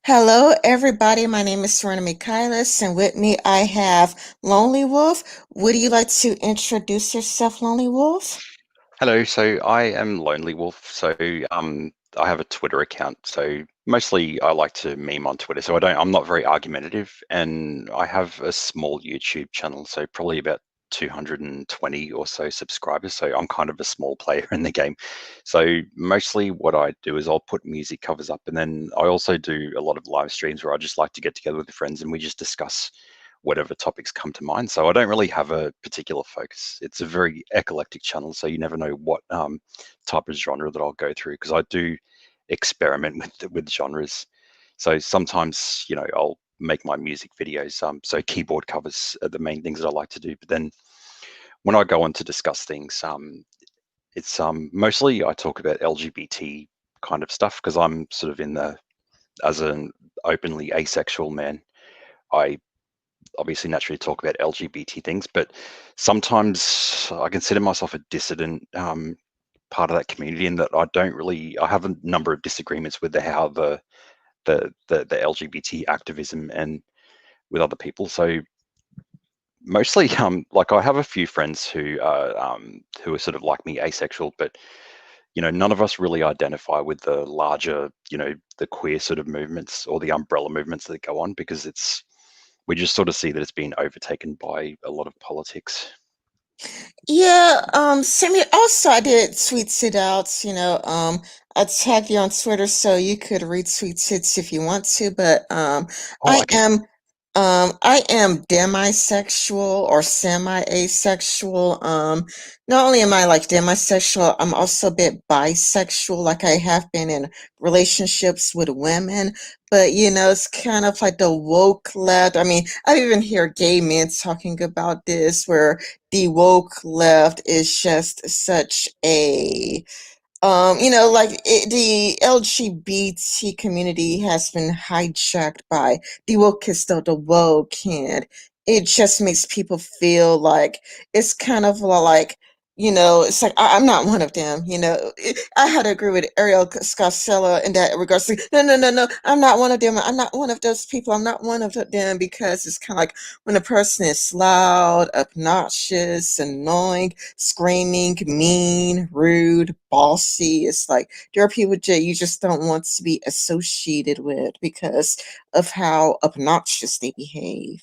Hello, everybody. My name is Serena Mikhailis, and with me I have Lonely Wolf. Would you like to introduce yourself, Lonely Wolf? Hello, so I am Lonely Wolf. I have a Twitter account. So mostly I like to meme on Twitter. I'm not very argumentative, and I have a small YouTube channel. So probably about 220 or so subscribers. So I'm kind of a small player in the game. So mostly what I do is I'll put music covers up, and then I also do a lot of live streams where I just like to get together with friends and we just discuss whatever topics come to mind. So I don't really have a particular focus. It's a very eclectic channel, so you never know what type of genre that I'll go through because I do experiment with genres. So sometimes, I'll make my music videos. So keyboard covers are the main things that I like to do. But then when I go on to discuss things, it's mostly I talk about LGBT kind of stuff because I'm sort of in the as an openly asexual man. I obviously naturally talk about LGBT things, but sometimes I consider myself a dissident part of that community, in that I have a number of disagreements with how the LGBT activism and with other people. So mostly, like I have a few friends who are sort of like me, asexual, but none of us really identify with the larger, the queer sort of movements or the umbrella movements that go on because we just sort of see that it's been overtaken by a lot of politics. Yeah, same here. Also, I did tweets it out, I tagged you on Twitter so you could retweet it if you want to, but Oh, I okay. am I am demisexual or semi-asexual. Not only am I like demisexual, I'm also a bit bisexual, like I have been in relationships with women, but it's kind of like the woke left. I mean, I even hear gay men talking about this where the woke left is just such a the LGBT community has been hijacked by the wokest of the woke, and it just makes people feel like it's kind of like, it's like I'm not one of them. I had to agree with Ariel Scarcella in that regards. Like, no, no, no, no, I'm not one of them. I'm not one of those people. I'm not one of them because it's kind of like when a person is loud, obnoxious, annoying, screaming, mean, rude, bossy. It's like there are people that you just don't want to be associated with because of how obnoxious they behave.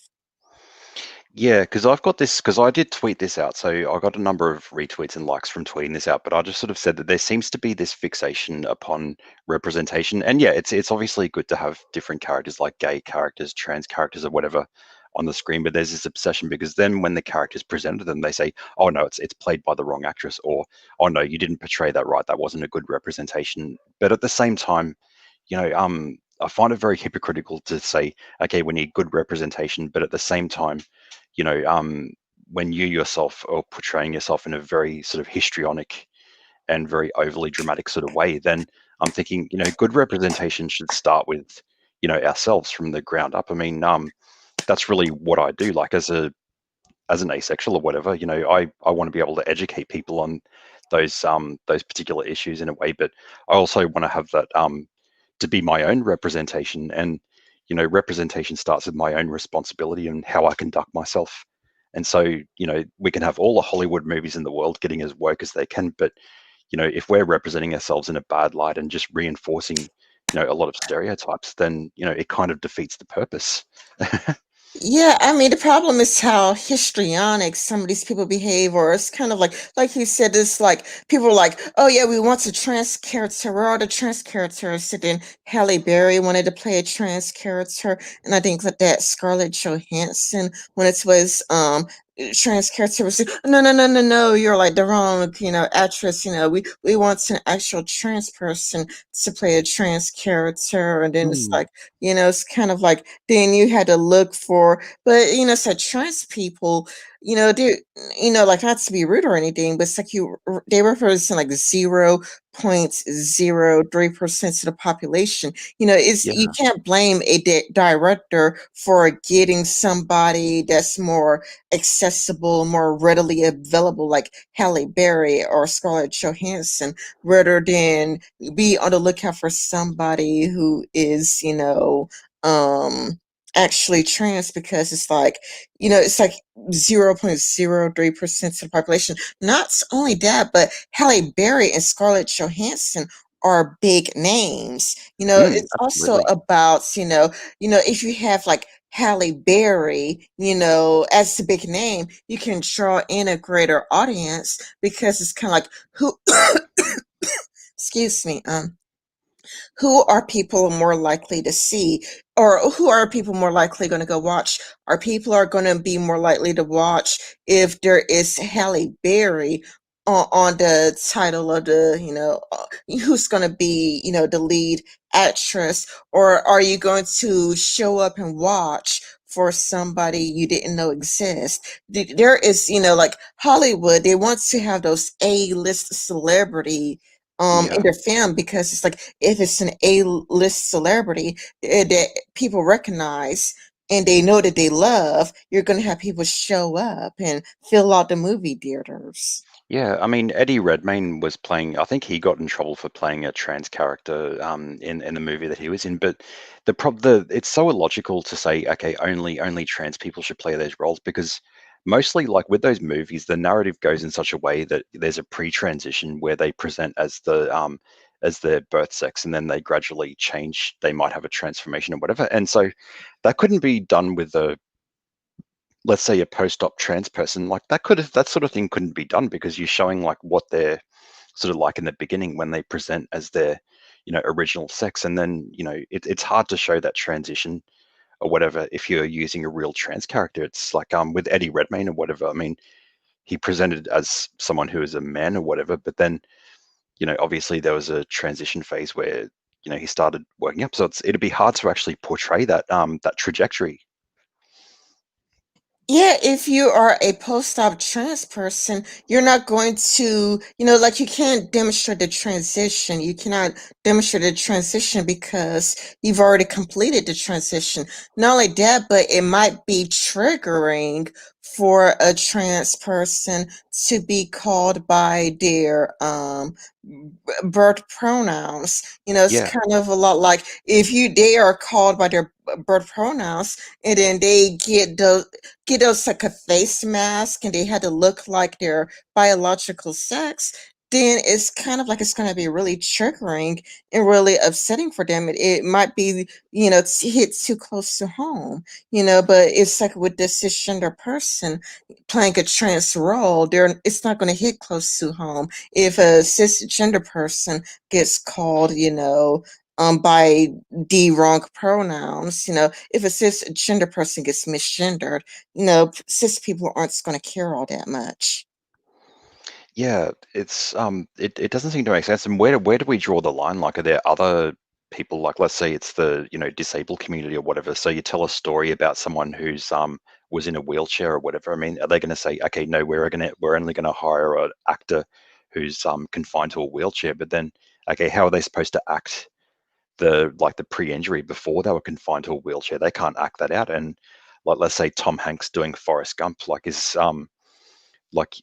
Yeah, because I've got this, because I did tweet this out. So I got a number of retweets and likes from tweeting this out, but I just sort of said that there seems to be this fixation upon representation. And yeah, it's obviously good to have different characters like gay characters, trans characters, or whatever on the screen, but there's this obsession because then when the characters present to them, they say, "Oh no, it's played by the wrong actress," or "Oh no, you didn't portray that right. That wasn't a good representation." But at the same time, I find it very hypocritical to say, "Okay, we need good representation," but at the same time, you know, um, when you yourself are portraying yourself in a very sort of histrionic and very overly dramatic sort of way, then I'm thinking, good representation should start with, ourselves from the ground up. I mean, that's really what I do. Like as an asexual or whatever, I want to be able to educate people on those particular issues in a way, but I also want to have that to be my own representation. And representation starts with my own responsibility and how I conduct myself. And so, we can have all the Hollywood movies in the world getting as woke as they can, but if we're representing ourselves in a bad light and just reinforcing, a lot of stereotypes, then it kind of defeats the purpose. Yeah, I mean, the problem is how histrionic some of these people behave, or it's kind of like you said, it's like people are like, oh yeah, we want a trans character. Where are the trans characters? So then Halle Berry wanted to play a trans character, and I think that Scarlett Johansson when it was trans character was like, no, no, no, no, no, you're like the wrong, actress. We want an actual trans person to play a trans character, and then it's Hmm. like, it's kind of like then you had to look for, but so trans people, they like not to be rude or anything, but it's like they represent like 0 0.03% of the population. You know, it's you Yeah. can't blame a director for getting somebody that's more accessible, more readily available, like Halle Berry or Scarlett Johansson, rather than be on the lookout for somebody who is, actually trans, because it's like, it's like 0.03% of the population. Not only that, but Halle Berry and Scarlett Johansson are big names. It's also Absolutely. about, if you have like Halle Berry, as the big name, you can draw in a greater audience, because it's kind of like who excuse me, who are people more likely to see, or who are people more likely going to go watch? Are people are going to be more likely to watch if there is Halle Berry on the title of the, who's going to be, the lead actress? Or are you going to show up and watch for somebody you didn't know exist? There is, like Hollywood, they want to have those A-list celebrity in Yeah. their film, because it's like, if it's an A-list celebrity that people recognize and they know that they love, you're going to have people show up and fill out the movie theaters. Yeah, I mean, Eddie Redmayne was playing, I think he got in trouble for playing a trans character in the movie that he was in, but it's so illogical to say, okay, only trans people should play those roles, because mostly like with those movies, the narrative goes in such a way that there's a pre-transition where they present as their birth sex, and then they gradually change, they might have a transformation or whatever. And so that couldn't be done with a, let's say, a post-op trans person. Like that sort of thing couldn't be done, because you're showing like what they're sort of like in the beginning when they present as their original sex, and then it's hard to show that transition or whatever if you're using a real trans character. It's like with Eddie Redmayne or whatever. I mean, he presented as someone who is a man or whatever, but then obviously there was a transition phase where he started working up, so it'd be hard to actually portray that trajectory. Yeah, if you are a post-op trans person, you're not going to, like, you can't demonstrate the transition. You cannot demonstrate the transition because you've already completed the transition. Not only that, but it might be triggering for a trans person to be called by their birth pronouns. It's Yeah. kind of a lot like, if they are called by their birth pronouns, and then they get those like a face mask, and they had to look like their biological sex, then it's kind of like it's going to be really triggering and really upsetting for them. It might be, hit too close to home, but it's like with this cisgender person playing a trans role, it's not going to hit close to home. If a cisgender person gets called, by the wrong pronouns, if a cisgender person gets misgendered, cis people aren't going to care all that much. Yeah, it doesn't seem to make sense. And where do we draw the line? Like, are there other people, like, let's say it's the disabled community or whatever. So you tell a story about someone who's was in a wheelchair or whatever. I mean, are they going to say, okay, no, we're only going to hire an actor who's confined to a wheelchair? But then, okay, how are they supposed to act the pre-injury before they were confined to a wheelchair? They can't act that out. And like, let's say Tom Hanks doing Forrest Gump, like, is like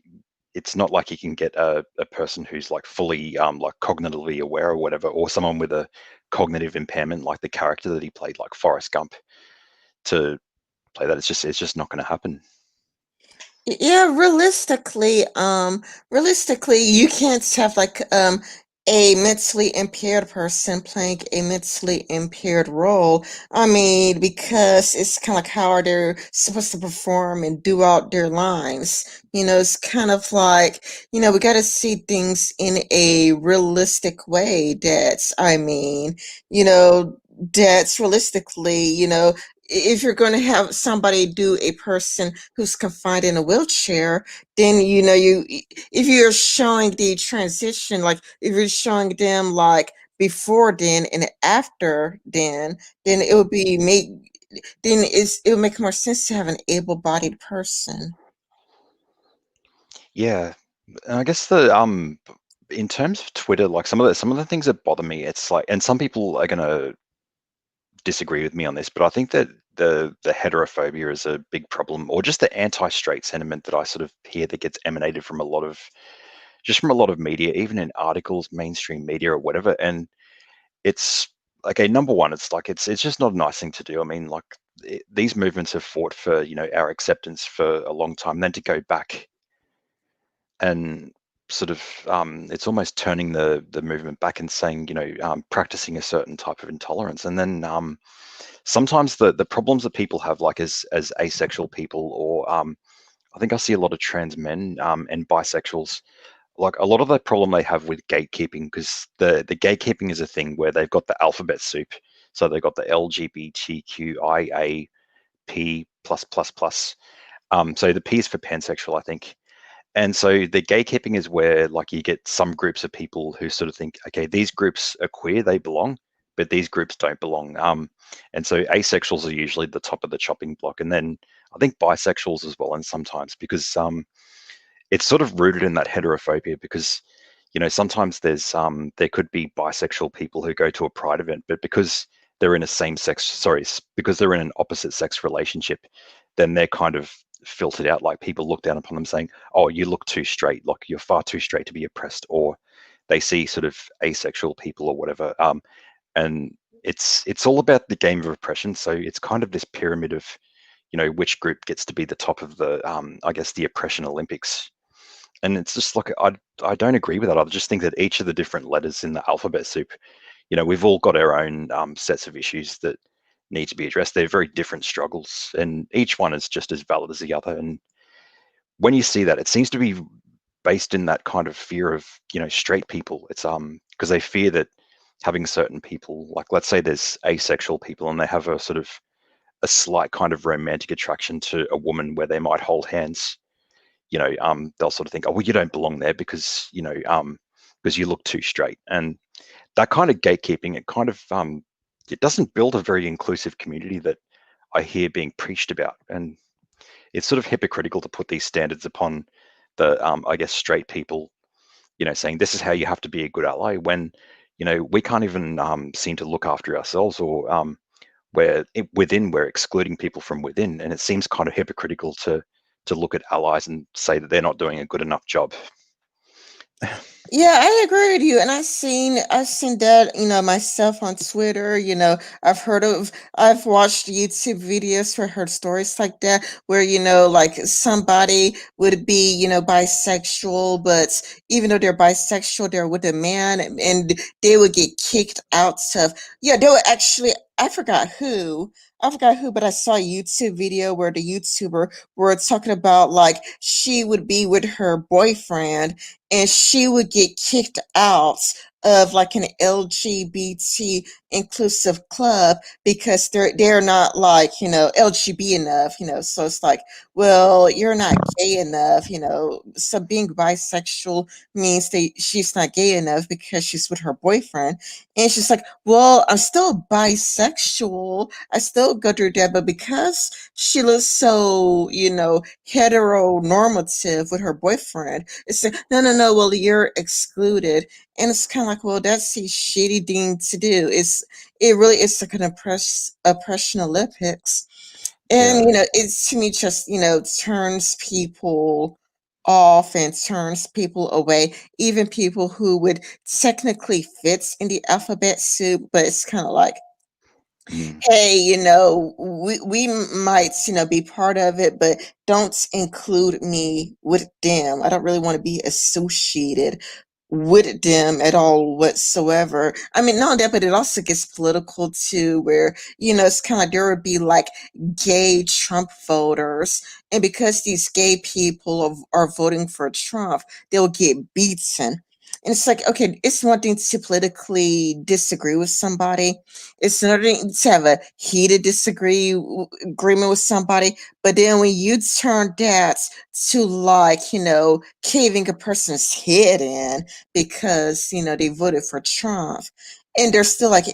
it's not like you can get a person who's like fully like cognitively aware or whatever, or someone with a cognitive impairment like the character that he played, like Forrest Gump, to play that. It's just not going to happen. Yeah, realistically, you can't have like a mentally impaired person playing a mentally impaired role. I mean, because it's kind of like, how are they supposed to perform and do out their lines? It's kind of like, we got to see things in a realistic way. That's realistically, if you're going to have somebody do a person who's confined in a wheelchair, then if you're showing the transition, like if you're showing them like before then and after then it would be make then it would make more sense to have an able-bodied person. Yeah, and I guess the in terms of Twitter, like some of the things that bother me, it's like, and some people are gonna disagree with me on this, but I think that the heterophobia is a big problem, or just the anti-straight sentiment that I sort of hear that gets emanated from a lot of just from a lot of media, even in articles, mainstream media or whatever. And it's okay. Number one, it's like it's just not a nice thing to do. I mean, like these movements have fought for our acceptance for a long time. Then to go back and sort of it's almost turning the movement back and saying practicing a certain type of intolerance, and then sometimes the problems that people have, like as asexual people, or I think I see a lot of trans men and bisexuals, like a lot of the problem they have with gatekeeping, because the gatekeeping is a thing where they've got the alphabet soup. So they've got the LGBTQIA P plus plus plus. So the P is for pansexual, I think. And so the gatekeeping is where, like, you get some groups of people who sort of think, okay, these groups are queer, they belong, but these groups don't belong. And so asexuals are usually the top of the chopping block, and then I think bisexuals as well, and sometimes because it's sort of rooted in that heterophobia, because sometimes there could be bisexual people who go to a pride event, but because they're in a same sex, sorry, because they're in an opposite sex relationship, then they're kind of filtered out. Like, people look down upon them saying, oh, you look too straight, like you're far too straight to be oppressed, or they see sort of asexual people or whatever. And it's all about the game of oppression. So it's kind of this pyramid of which group gets to be the top of the I guess the oppression Olympics. And it's just like, I don't agree with that. I just think that each of the different letters in the alphabet soup, we've all got our own sets of issues that need to be addressed. They're very different struggles, and each one is just as valid as the other. And when you see that, it seems to be based in that kind of fear of straight people. It's because they fear that having certain people, like, let's say there's asexual people and they have a sort of a slight kind of romantic attraction to a woman where they might hold hands, they'll sort of think, oh, well, you don't belong there because you look too straight. And that kind of gatekeeping, it kind of it doesn't build a very inclusive community that I hear being preached about. And it's sort of hypocritical to put these standards upon the I guess straight people, saying this is how you have to be a good ally, when we can't even seem to look after ourselves, or we're excluding people from within, and it seems kind of hypocritical to look at allies and say that they're not doing a good enough job. Yeah, I agree with you. And I've seen that, myself on Twitter, I've watched YouTube videos for heard stories like that where, like somebody would be, bisexual, but even though they're bisexual, they're with a man and they would get kicked out of, yeah, they would actually, I forgot who, but I saw a YouTube video where the YouTuber were talking about like she would be with her boyfriend and she would get kicked out of like an LGBT inclusive club because they're not like LGBT enough, so it's like, well, you're not gay enough, so being bisexual means that she's not gay enough because she's with her boyfriend. And she's like, well, I'm still bisexual, I still go through that, but because she looks so heteronormative with her boyfriend, it's like, no, no, no, well, you're excluded. And it's kind of like, well, that's a shitty thing to do. It really is like an oppression Olympics. And, Yeah. it to me just, turns people off and turns people away, even people who would technically fits in the alphabet soup, but it's kind of like, Mm. hey, we might, be part of it, but don't include me with them. I don't really want to be associated with them at all whatsoever. I mean, not only that, but it also gets political too, where, it's kind of like there would be like gay Trump voters. And because these gay people are voting for Trump, they'll get beaten. And it's like, okay, it's one thing to politically disagree with somebody. It's another thing to have a heated agreement with somebody. But then when you turn that to like, caving a person's head in because, they voted for Trump, and they're still like,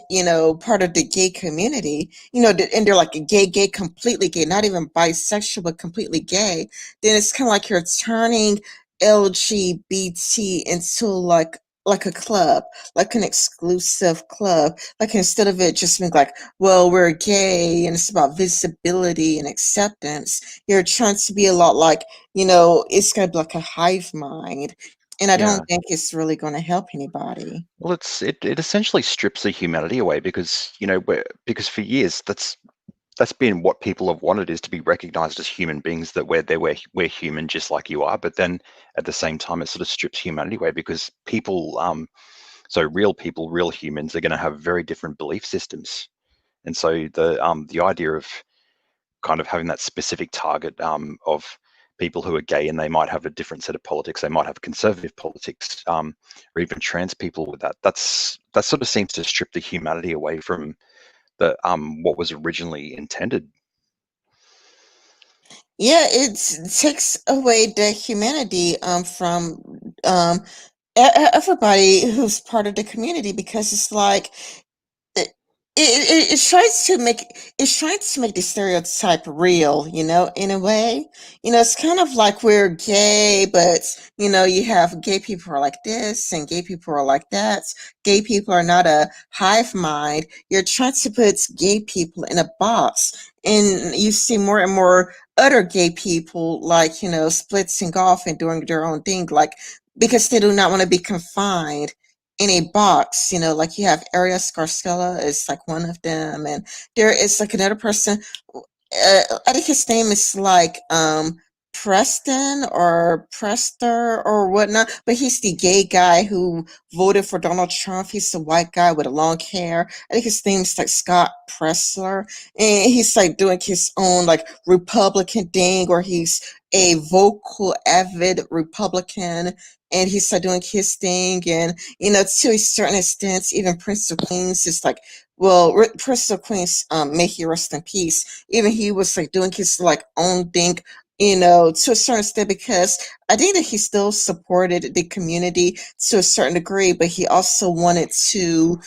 part of the gay community, and they're like a gay, completely gay, not even bisexual, but completely gay, then it's kind of like you're turning LGBT into like like a club, like an exclusive club. Like instead of it just being like, well, we're gay and it's about visibility and acceptance, you're trying to be a lot like, it's gonna be like a hive mind. And I don't Yeah. think it's really gonna help anybody. Well, it essentially strips the humanity away because because for years that's been what people have wanted, is to be recognized as human beings, that we're human just like you are. But then at the same time, it sort of strips humanity away because people, so real people, real humans, are going to have very different belief systems. And so the idea of kind of having that specific target, of people who are gay, and they might have a different set of politics, they might have conservative politics, or even trans people with that sort of seems to strip the humanity away from the what was originally intended. Yeah, it takes away the humanity from everybody who's part of the community because it's like it tries to make the stereotype real, in a way. It's kind of like we're gay, but you have gay people are like this and gay people are like that. Gay people are not a hive mind. You're trying to put gay people in a box, and you see more and more other gay people like splitting off and doing their own thing, like because they do not want to be confined in a box, like you have Arias Garcella is like one of them, and there is like another person. I think his name is like Preston or Prester or whatnot, but he's the gay guy who voted for Donald Trump. He's the white guy with long hair. I think his name's like Scott Pressler, and he's like doing his own like Republican thing, or he's a vocal, avid Republican, and he's like doing his thing, and to a certain extent, even Prince of Queens is like, well, Prince of Queens, may he rest in peace. Even he was like doing his like own thing, to a certain extent, because I think that he still supported the community to a certain degree, but he also wanted to,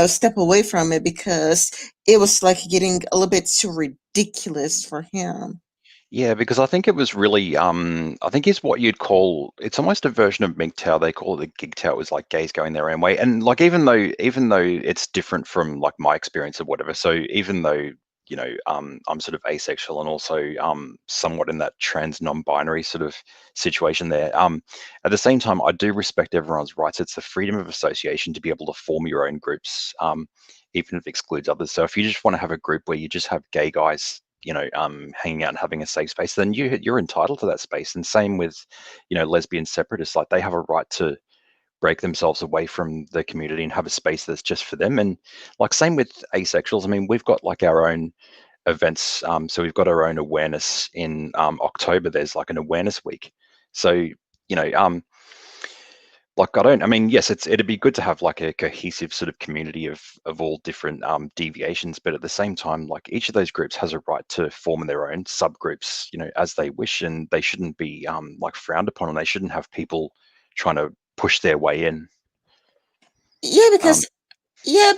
step away from it because it was like getting a little bit too ridiculous for him. Yeah, because I think it was really, I think it's what you'd call, it's almost a version of MGTOW. They call it the GigTOW. It was like gays going their own way. And like, even though it's different from like my experience or whatever. So even though, I'm sort of asexual and also somewhat in that trans non-binary sort of situation there. At the same time, I do respect everyone's rights. It's the freedom of association to be able to form your own groups, even if it excludes others. So if you just want to have a group where you just have gay guys, hanging out and having a safe space, then you're entitled to that space. And same with, lesbian separatists, like they have a right to break themselves away from the community and have a space that's just for them. And like same with asexuals. I mean, we've got like our own events. So we've got our own awareness in October. There's like an awareness week. So like I mean, yes, it'd be good to have like a cohesive sort of community of all different deviations, but at the same time, like each of those groups has a right to form their own subgroups, as they wish, and they shouldn't be like frowned upon, and they shouldn't have people trying to push their way in. Yeah, Um,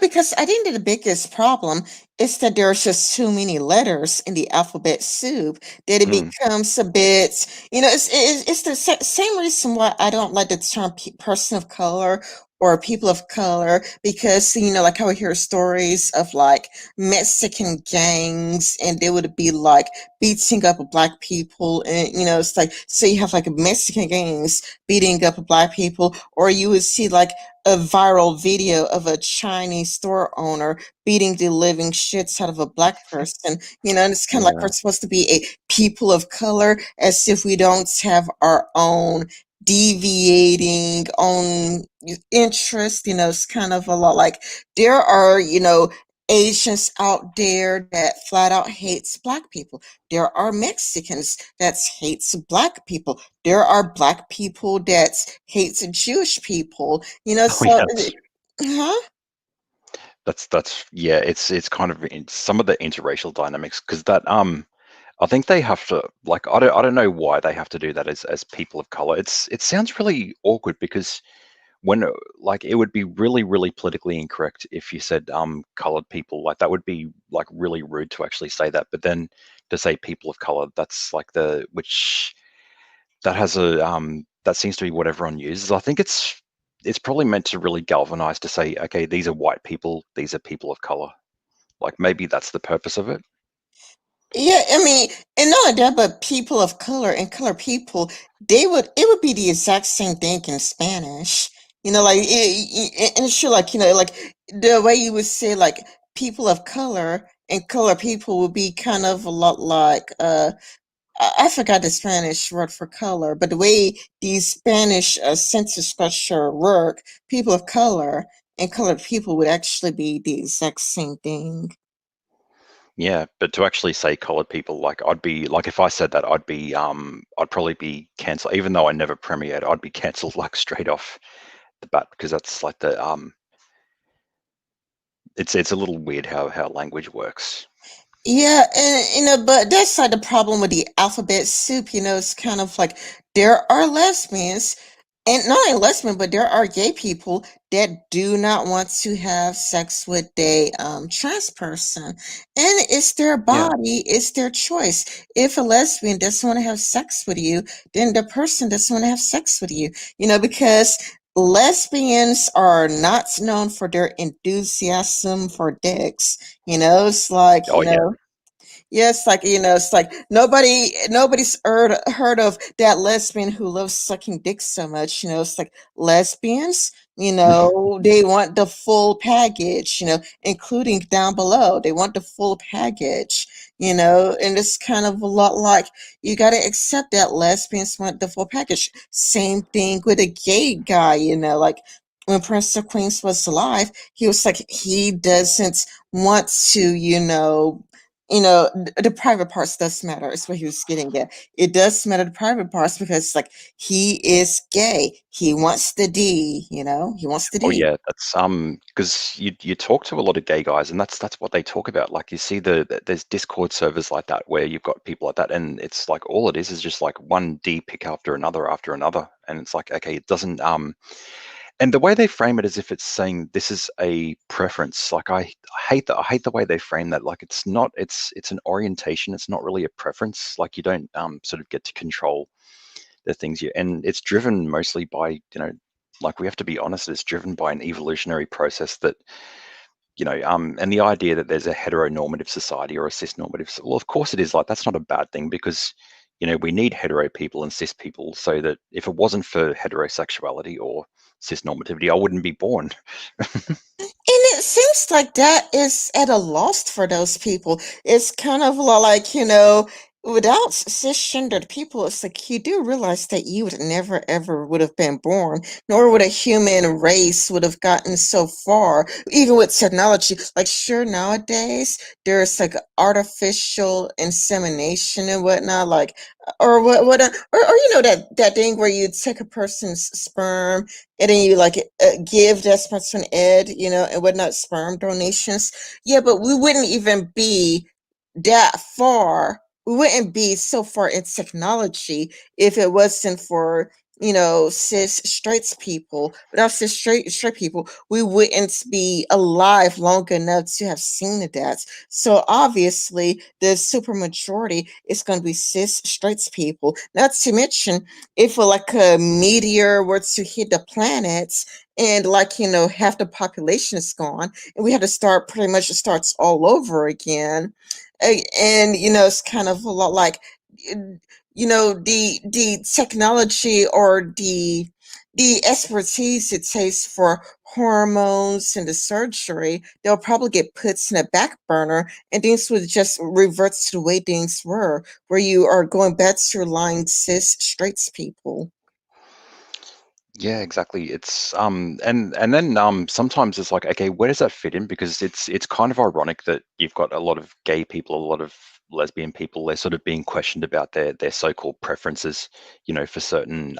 because I think that the biggest problem is that there's just too many letters in the alphabet soup that it mm, becomes a bit, it's the same reason why I don't like the term person of color or people of color, because, like I would hear stories of like Mexican gangs and they would be like beating up black people. And, it's like, so you have like Mexican gangs beating up black people, or you would see like a viral video of a Chinese store owner beating the living shits out of a black person. And it's kind of like we're yeah, supposed to be a people of color, as if we don't have our own deviating own interest. It's kind of a lot like there are, Asians out there that flat out hates black people. There are Mexicans that hates black people. There are black people that hates Jewish people. oh So, yeah, huh? that's yeah, it's kind of some of the interracial dynamics, because that I think they have to, like, I don't know why they have to do that as people of color. It sounds really awkward because when like it would be really really politically incorrect if you said colored people, like that would be like really rude to actually say that. But then to say people of color, that's like the which that has a that seems to be what everyone uses. I think it's probably meant to really galvanize to say, okay, these are white people, these are people of color. Like maybe that's the purpose of it. Yeah, I mean, and not only that, but people of color and color people, it would be the exact same thing in Spanish. Like and it's sure, like like the way you would say like people of color and color people would be kind of a lot like I forgot the Spanish word for color, but the way the Spanish census structure work, people of color and colored people would actually be the exact same thing. Yeah, but to actually say colored people, like I'd be like if I said that, I'd probably be cancelled. Even though I never premiered, I'd be cancelled like straight off the bat because that's like the it's a little weird how language works. Yeah, and but that's like the problem with the alphabet soup. It's kind of like there are lesbians, and not only lesbian, but there are gay people that do not want to have sex with a trans person, and it's their Yeah. body, it's their choice. If a lesbian doesn't want to have sex with you, then the person doesn't want to have sex with you. Because lesbians are not known for their enthusiasm for dicks. It's like, Oh yeah. yes, like it's like nobody's heard of that lesbian who loves sucking dick so much. It's like lesbians. They want the full package. Including down below. They want the full package. And it's kind of a lot like you got to accept that lesbians want the full package. Same thing with a gay guy. Like when Prince of Queens was alive, he was like he doesn't want to. The private parts does matter. Is what he was getting at. It does matter the private parts because like he is gay. He wants the D. He wants the Oh D. yeah, that's because you talk to a lot of gay guys and that's what they talk about. Like you see there's Discord servers like that where you've got people like that and it's like all it is just like one D pick after another. And it's like, okay, it doesn't and the way they frame it as if it's saying this is a preference. Like I hate the way they frame that. Like it's not it's an orientation. It's not really a preference. Like you don't sort of get to control the things you and it's driven mostly by like we have to be honest, it's driven by an evolutionary process that and the idea that there's a heteronormative society or a cisnormative well of course it is like that's not a bad thing because we need hetero people and cis people so that if it wasn't for heterosexuality or cisnormativity I wouldn't be born. And it seems like that is at a loss for those people. It's kind of like, without cisgendered people, it's like you do realize that you would never ever would have been born, nor would a human race would have gotten so far, even with technology. Like, sure, nowadays there's like artificial insemination and whatnot, like, or or that thing where you take a person's sperm and then you like give that person ed, and whatnot, sperm donations. Yeah, but we wouldn't even be that far. We wouldn't be so far in technology if it wasn't for cis straight people. Without cis straight people, we wouldn't be alive long enough to have seen that. So obviously, the super majority is going to be cis straight people. Not to mention, if like a meteor were to hit the planet and like half the population is gone and we had to start pretty much it starts all over again, and it's kind of a lot like the technology or the expertise it takes for hormones and the surgery, they'll probably get put in a back burner and things would just revert to the way things were, where you are going back to lying cis straight people. Yeah, exactly. It's and then sometimes it's like, okay, where does that fit in? Because it's kind of ironic that you've got a lot of gay people, a lot of lesbian people, they're sort of being questioned about their so-called preferences, for certain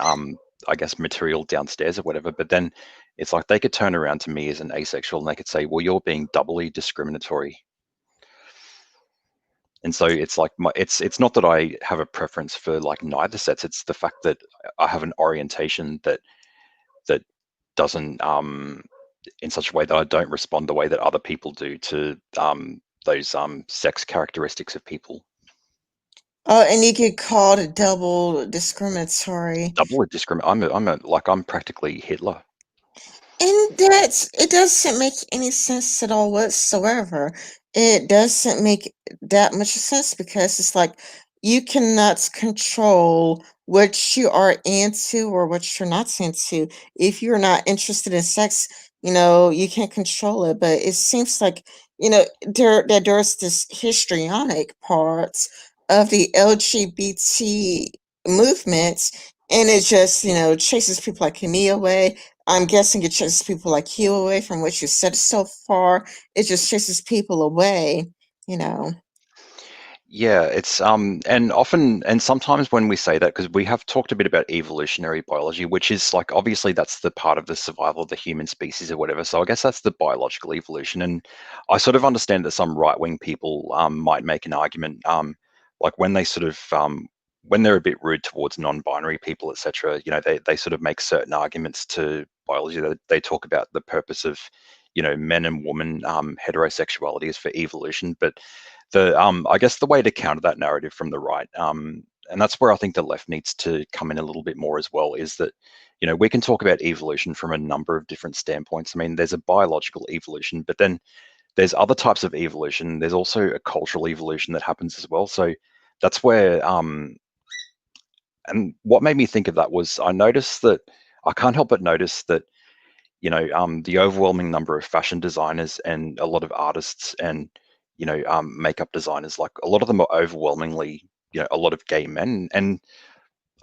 I guess material downstairs or whatever. But then it's like they could turn around to me as an asexual and they could say, well, you're being doubly discriminatory. And so it's like it's not that I have a preference for like neither sets. It's the fact that I have an orientation that doesn't in such a way that I don't respond the way that other people do to those sex characteristics of people. And you get called double discriminatory. Double discriminate. I'm practically Hitler. And that's it doesn't make any sense at all whatsoever. It doesn't make that much sense because it's like you cannot control what you are into or what you're not into. If you're not interested in sex, you can't control it. But it seems like, there's this histrionic parts of the LGBT movement, and it just, chases people like me away. I'm guessing it chases people like you away from what you said so far. It just chases people away, you know. Yeah, it's and often and sometimes when we say that, because we have talked a bit about evolutionary biology, which is like obviously that's the part of the survival of the human species or whatever. So I guess that's the biological evolution. And I sort of understand that some right-wing people might make an argument, like when they sort of when they're a bit rude towards non-binary people, etc. They sort of make certain arguments to biology. They talk about the purpose of, men and women heterosexuality is for evolution, but the I guess the way to counter that narrative from the right, and that's where I think the left needs to come in a little bit more as well, is that we can talk about evolution from a number of different standpoints. I mean, there's a biological evolution, but then there's other types of evolution. There's also a cultural evolution that happens as well. So that's where and what made me think of that was I noticed that I can't help but notice that the overwhelming number of fashion designers and a lot of artists and makeup designers, like a lot of them are overwhelmingly a lot of gay men. And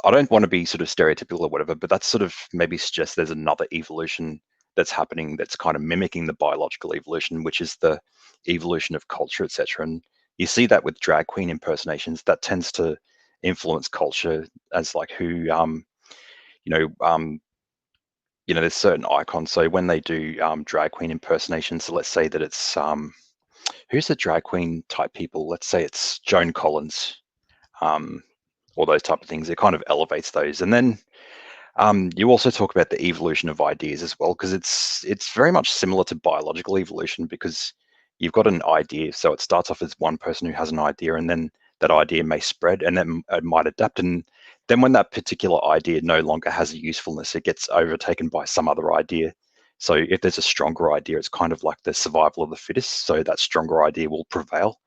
I don't want to be sort of stereotypical or whatever, but that's sort of maybe suggests there's another evolution that's happening that's kind of mimicking the biological evolution, which is the evolution of culture, etc. And you see that with drag queen impersonations. That tends to influence culture as like who you know um, there's certain icons. So when they do drag queen impersonations, so let's say that it's who's the drag queen type people? Let's say it's Joan Collins, um, all those type of things. It kind of elevates those. And then you also talk about the evolution of ideas as well, because it's very much similar to biological evolution because you've got an idea. So it starts off as one person who has an idea, and then that idea may spread, and then it might adapt. And then when that particular idea no longer has a usefulness, it gets overtaken by some other idea. So if there's a stronger idea, it's kind of like the survival of the fittest. So that stronger idea will prevail.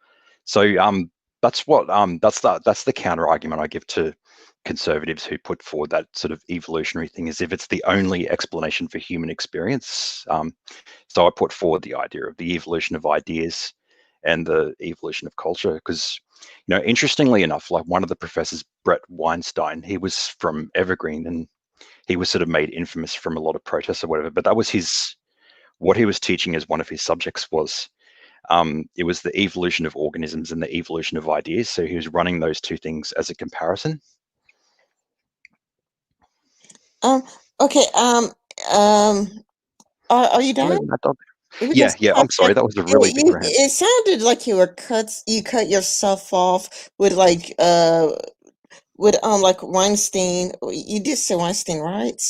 So that's the counter argument I give to conservatives who put forward that sort of evolutionary thing, as if it's the only explanation for human experience. So I put forward the idea of the evolution of ideas and the evolution of culture, because interestingly enough, like one of the professors, Brett Weinstein, he was from Evergreen, and he was sort of made infamous from a lot of protests or whatever. But that was what he was teaching as one of his subjects was it was the evolution of organisms and the evolution of ideas. So he was running those two things as a comparison. Um, okay, um, are you done? Hello, Mad Dog. Because Yeah, yeah. I'm sorry. That was a really big rant. it sounded like you cut yourself off with like Weinstein. You did say Weinstein, right?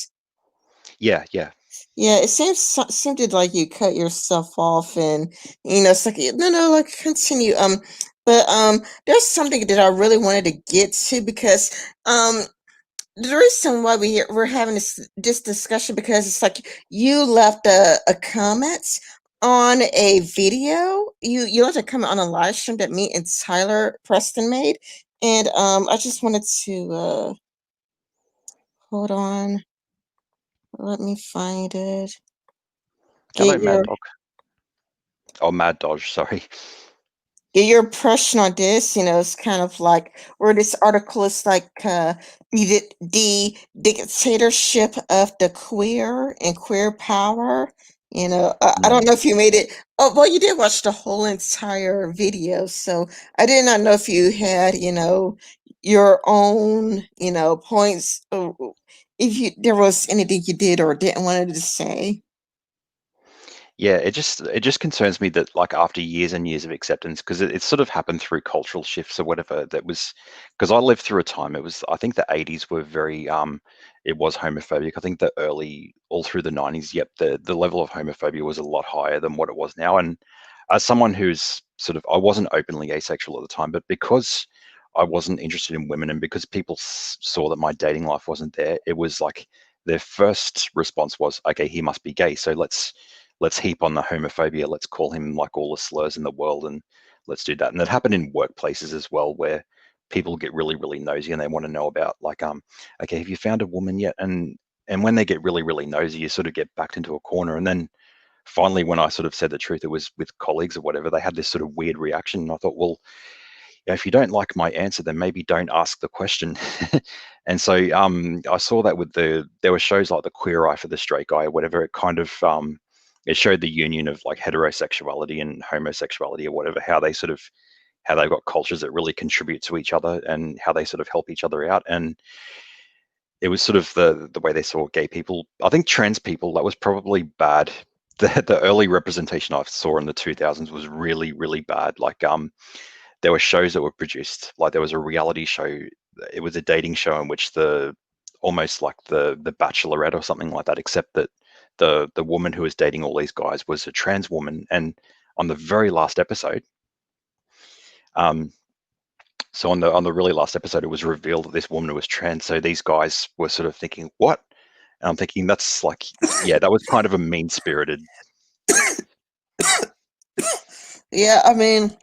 Yeah, yeah. Yeah, it seemed like you cut yourself off, and it's like no, like continue. But there's something that I really wanted to get to because the reason why we're having this discussion because it's like you left a comment on a video. You left a comment on a live stream that me and Tyler Preston made, and I just wanted to hold on. Let me find it. Hello, Get Mad your Dog. Oh, Mad Dodge. Sorry. get your impression on this. It's kind of like where this article is like the dictatorship of the queer and queer power. I don't Mm. know if you made it. Oh, well, you did watch the whole entire video, so I did not know if you had, your own, points. If there was anything you did or didn't wanted to say. Yeah, it just concerns me that like after years and years of acceptance, because it's sort of happened through cultural shifts or whatever. That was because I lived through a time. It was I think the 80s were very it was homophobic. I think the early all through the 90s. Yep, the level of homophobia was a lot higher than what it was now. And as someone who's sort of I wasn't openly asexual at the time, but because I wasn't interested in women and because people saw that my dating life wasn't there, it was like their first response was, okay, he must be gay, so let's heap on the homophobia, let's call him like all the slurs in the world, and let's do that. And that happened in workplaces as well, where people get really, really nosy and they want to know about like, okay, have you found a woman yet? And when they get really, really nosy, you sort of get backed into a corner. And then finally, when I sort of said the truth, it was with colleagues or whatever, they had this sort of weird reaction. And I thought, well, yeah, if you don't like my answer, then maybe don't ask the question. And so I saw that with there were shows like the Queer Eye for the Straight Guy or whatever. It kind of it showed the union of like heterosexuality and homosexuality or whatever, how they've got cultures that really contribute to each other and how they sort of help each other out. And it was sort of the way they saw gay people. I think trans people, that was probably bad. The early representation I saw in the 2000s was really, really bad. Like there were shows that were produced, like there was a reality show. It was a dating show in which almost like the Bachelorette or something like that, except that the woman who was dating all these guys was a trans woman. And on the very last episode, um, so on the really last episode, it was revealed that this woman was trans. So these guys were sort of thinking, "What?" And I'm thinking that's like, yeah, that was kind of a mean spirited. Yeah, I mean,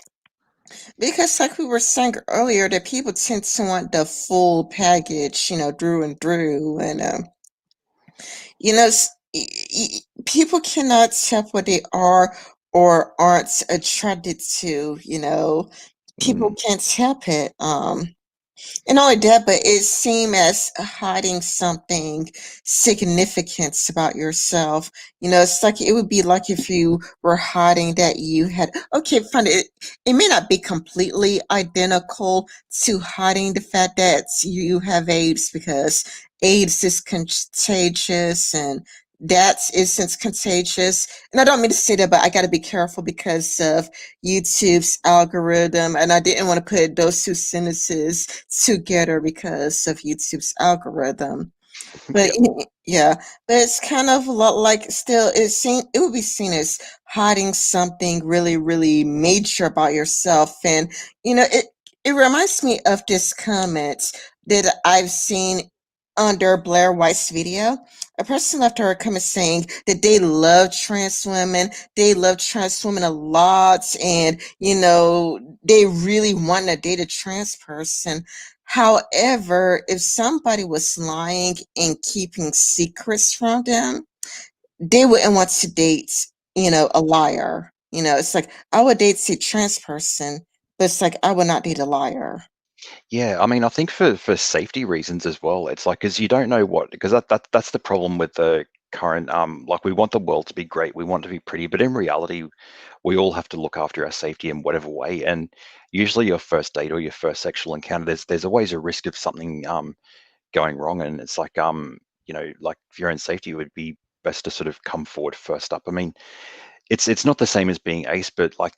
because like we were saying earlier, that people tend to want the full package, through and through, and you know, people cannot tell what they are or aren't attracted to. People Mm, can't help it. And not only that, but it seems as hiding something significant about yourself. It's like it would be like if you were hiding that you had, okay, fine. It may not be completely identical to hiding the fact that you have AIDS, because AIDS is contagious and that isn't contagious. And I don't mean to say that, but I got to be careful because of YouTube's algorithm, and I didn't want to put those two sentences together because of YouTube's algorithm. But yep. yeah, but it's kind of a lot like, still it would be seen as hiding something really, really major about yourself. And it reminds me of this comment that I've seen under Blair White's video. A person left her a comment saying that they love trans women, they love trans women a lot, and they really want to date a trans person. However, if somebody was lying and keeping secrets from them, they wouldn't want to date, a liar. It's like, I would date a trans person, but it's like I would not date a liar. Yeah, I mean, I think for safety reasons as well, it's like because you don't know what because that's the problem with the current like we want the world to be great, we want to be pretty, but in reality, we all have to look after our safety in whatever way. And usually, your first date or your first sexual encounter, there's always a risk of something going wrong, and it's like like for your own safety, it would be best to sort of come forward first up. I mean, it's not the same as being ace, but like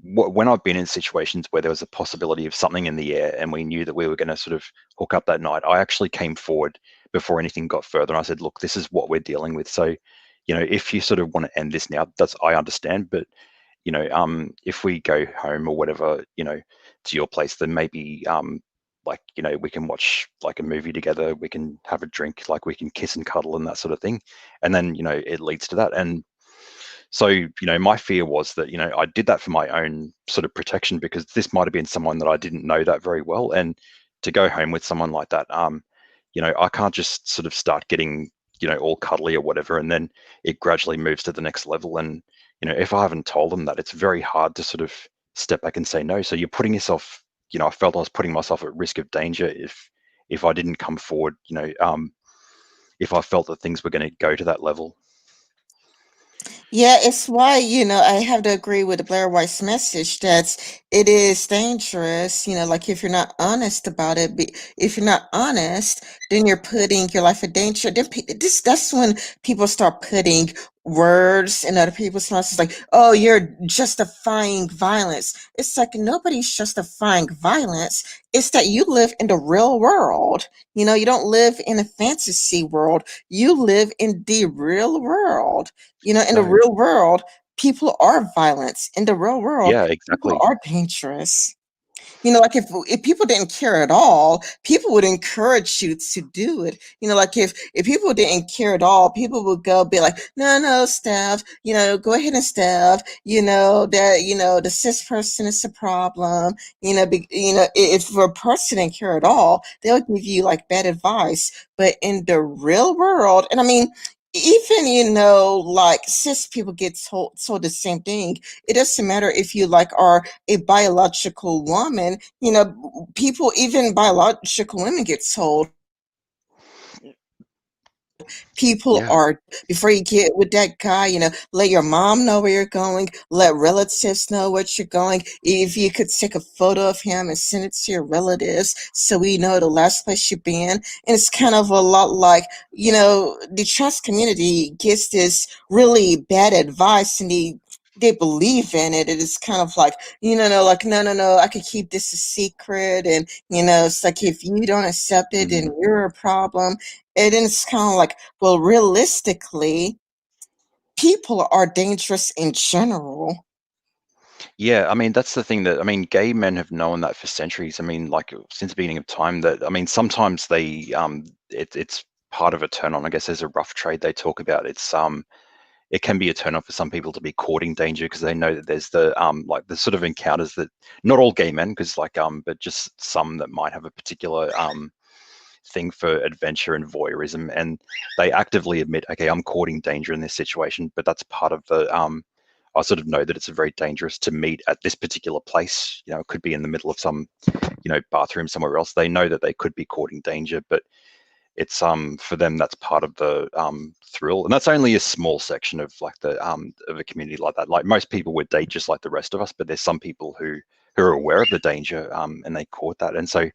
when I've been in situations where there was a possibility of something in the air and we knew that we were going to sort of hook up that night, I actually came forward before anything got further. And I said, look, this is what we're dealing with. So, if you sort of want to end this now, I understand. But, if we go home or whatever, to your place, then maybe, like, we can watch like a movie together. We can have a drink, like we can kiss and cuddle and that sort of thing. And then, it leads to that. And so, my fear was that, I did that for my own sort of protection because this might have been someone that I didn't know that very well. And to go home with someone like that, I can't just sort of start getting, all cuddly or whatever. And then it gradually moves to the next level. And, if I haven't told them that, it's very hard to sort of step back and say no. So you're putting yourself, I felt I was putting myself at risk of danger if I didn't come forward, if I felt that things were going to go to that level. Yeah, it's why, I have to agree with the Blair White's message that it is dangerous, like if you're not honest about it, if you're not honest, then you're putting your life in danger. Then that's when people start putting words in other people's mouths. It's like, oh, you're justifying violence. It's like nobody's justifying violence. It's that you live in the real world. You don't live in a fantasy world. You live in the real world. In the No, real world, people are violent. In the real world, yeah, people exactly. are dangerous. Like if people didn't care at all, people would encourage you to do it. Like if people didn't care at all, people would go be like, no, no, Steph, go ahead and Steph, that the cis person is a problem. If a person didn't care at all, they'll give you like bad advice. But in the real world, and I mean, even like cis people get told the same thing. It doesn't matter if you like are a biological woman. People, even biological women, get told people Yeah. are, before you get with that guy, let your mom know where you're going, let relatives know what you're going. If you could take a photo of him and send it to your relatives so we know the last place you've been. And it's kind of a lot like, the trans community gets this really bad advice, and they believe in it. It is kind of like, like, no, no, no, I could keep this a secret. And, it's like, if you don't accept it, then Mm. you're a problem. And then it's kind of like, well, realistically, people are dangerous in general. Yeah, I mean that's the thing that I mean gay men have known that for centuries. I mean like since the beginning of time that I mean sometimes it's part of a turn on. I guess there's a rough trade they talk about. It can be a turn on for some people to be courting danger because they know that there's the like the sort of encounters that not all gay men because like but just some that might have a particular thing for adventure and voyeurism, and they actively admit, okay, I'm courting danger in this situation, but that's part of the I sort of know that it's very dangerous to meet at this particular place. It could be in the middle of some, bathroom somewhere else. They know that they could be courting danger, but it's for them that's part of the thrill, and that's only a small section of like the of a community like that. Like most people would date just like the rest of us, but there's some people who are aware of the danger and they court that, and so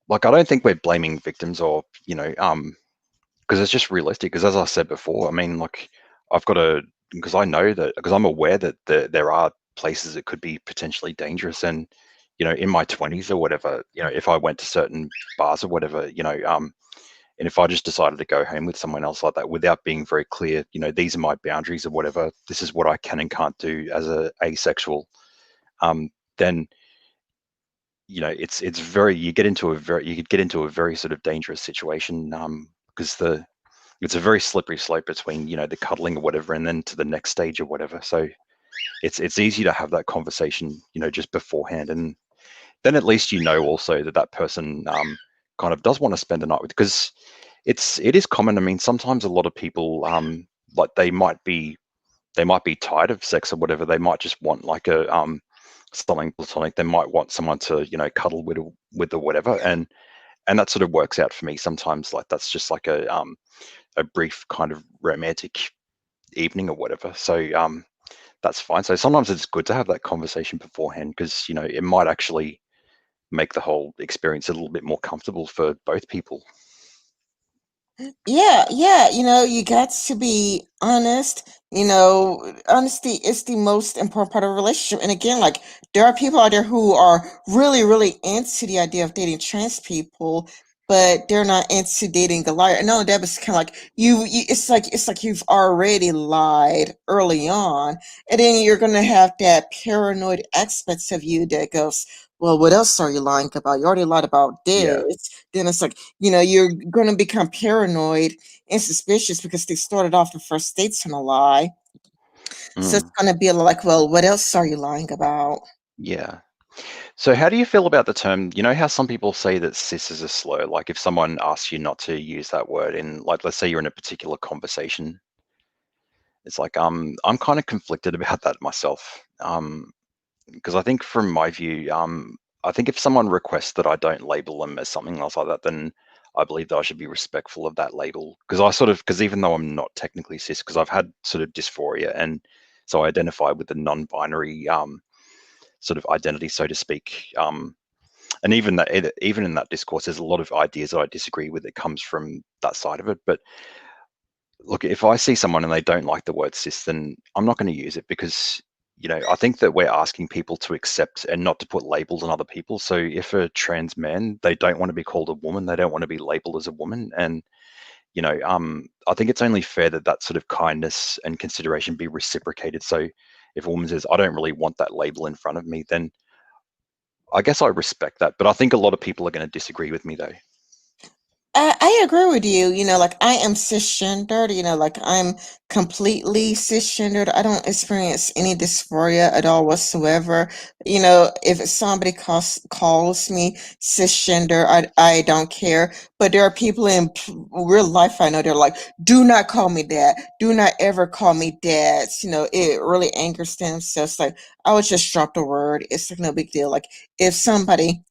like I don't think we're blaming victims or because it's just realistic. Because as I said before, I mean, like I've got to because I know that because I'm aware that there are places that could be potentially dangerous, and in my 20s or whatever, if I went to certain bars or whatever, and if I just decided to go home with someone else like that without being very clear, these are my boundaries or whatever, this is what I can and can't do as a asexual, then it's very you could get into a very sort of dangerous situation because it's a very slippery slope between the cuddling or whatever and then to the next stage or whatever. So it's easy to have that conversation just beforehand, and then at least also that that person kind of does want to spend the night with, because it is common. I mean, sometimes a lot of people like they might be tired of sex or whatever. They might just want like a something platonic. They might want someone to cuddle with or whatever, and that sort of works out for me sometimes. Like that's just like a brief kind of romantic evening or whatever. So that's fine. So sometimes it's good to have that conversation beforehand because it might actually make the whole experience a little bit more comfortable for both people. Yeah, yeah, you got to be honest. Honesty is the most important part of a relationship. And again, like there are people out there who are really, really into the idea of dating trans people, but they're not into dating a liar. And no, that was kind of like it's like you've already lied early on, and then you're gonna have that paranoid aspects of you that goes, well, what else are you lying about? You already lied about this. Yeah. Then it's like, you're going to become paranoid and suspicious because they started off the first dates on a lie. So it's Mm, going to be like, well, what else are you lying about? yeah. So how do you feel about the term, how some people say that cis is a slur? Like if someone asks you not to use that word in, like, let's say you're in a particular conversation, it's like, I'm kind of conflicted about that myself. Because I think from my view, I think if someone requests that I don't label them as something else like that, then I believe that I should be respectful of that label. Because even though I'm not technically cis, because I've had sort of dysphoria, and so I identify with the non-binary sort of identity, so to speak. And even in that discourse, there's a lot of ideas that I disagree with that comes from that side of it. But look, if I see someone and they don't like the word cis, then I'm not going to use it because, I think that we're asking people to accept and not to put labels on other people. So if a trans man, they don't want to be called a woman, they don't want to be labeled as a woman. And, I think it's only fair that that sort of kindness and consideration be reciprocated. So if a woman says, I don't really want that label in front of me, then I guess I respect that, but I think a lot of people are going to disagree with me though. I agree with you. Like I am cisgendered, like I'm completely cisgendered. I don't experience any dysphoria at all whatsoever. If somebody calls me cisgender, I don't care. But there are people in real life I know they're like, do not call me that. Do not ever call me that. It really angers them. So it's like, I would just drop the word. It's like no big deal. Like if somebody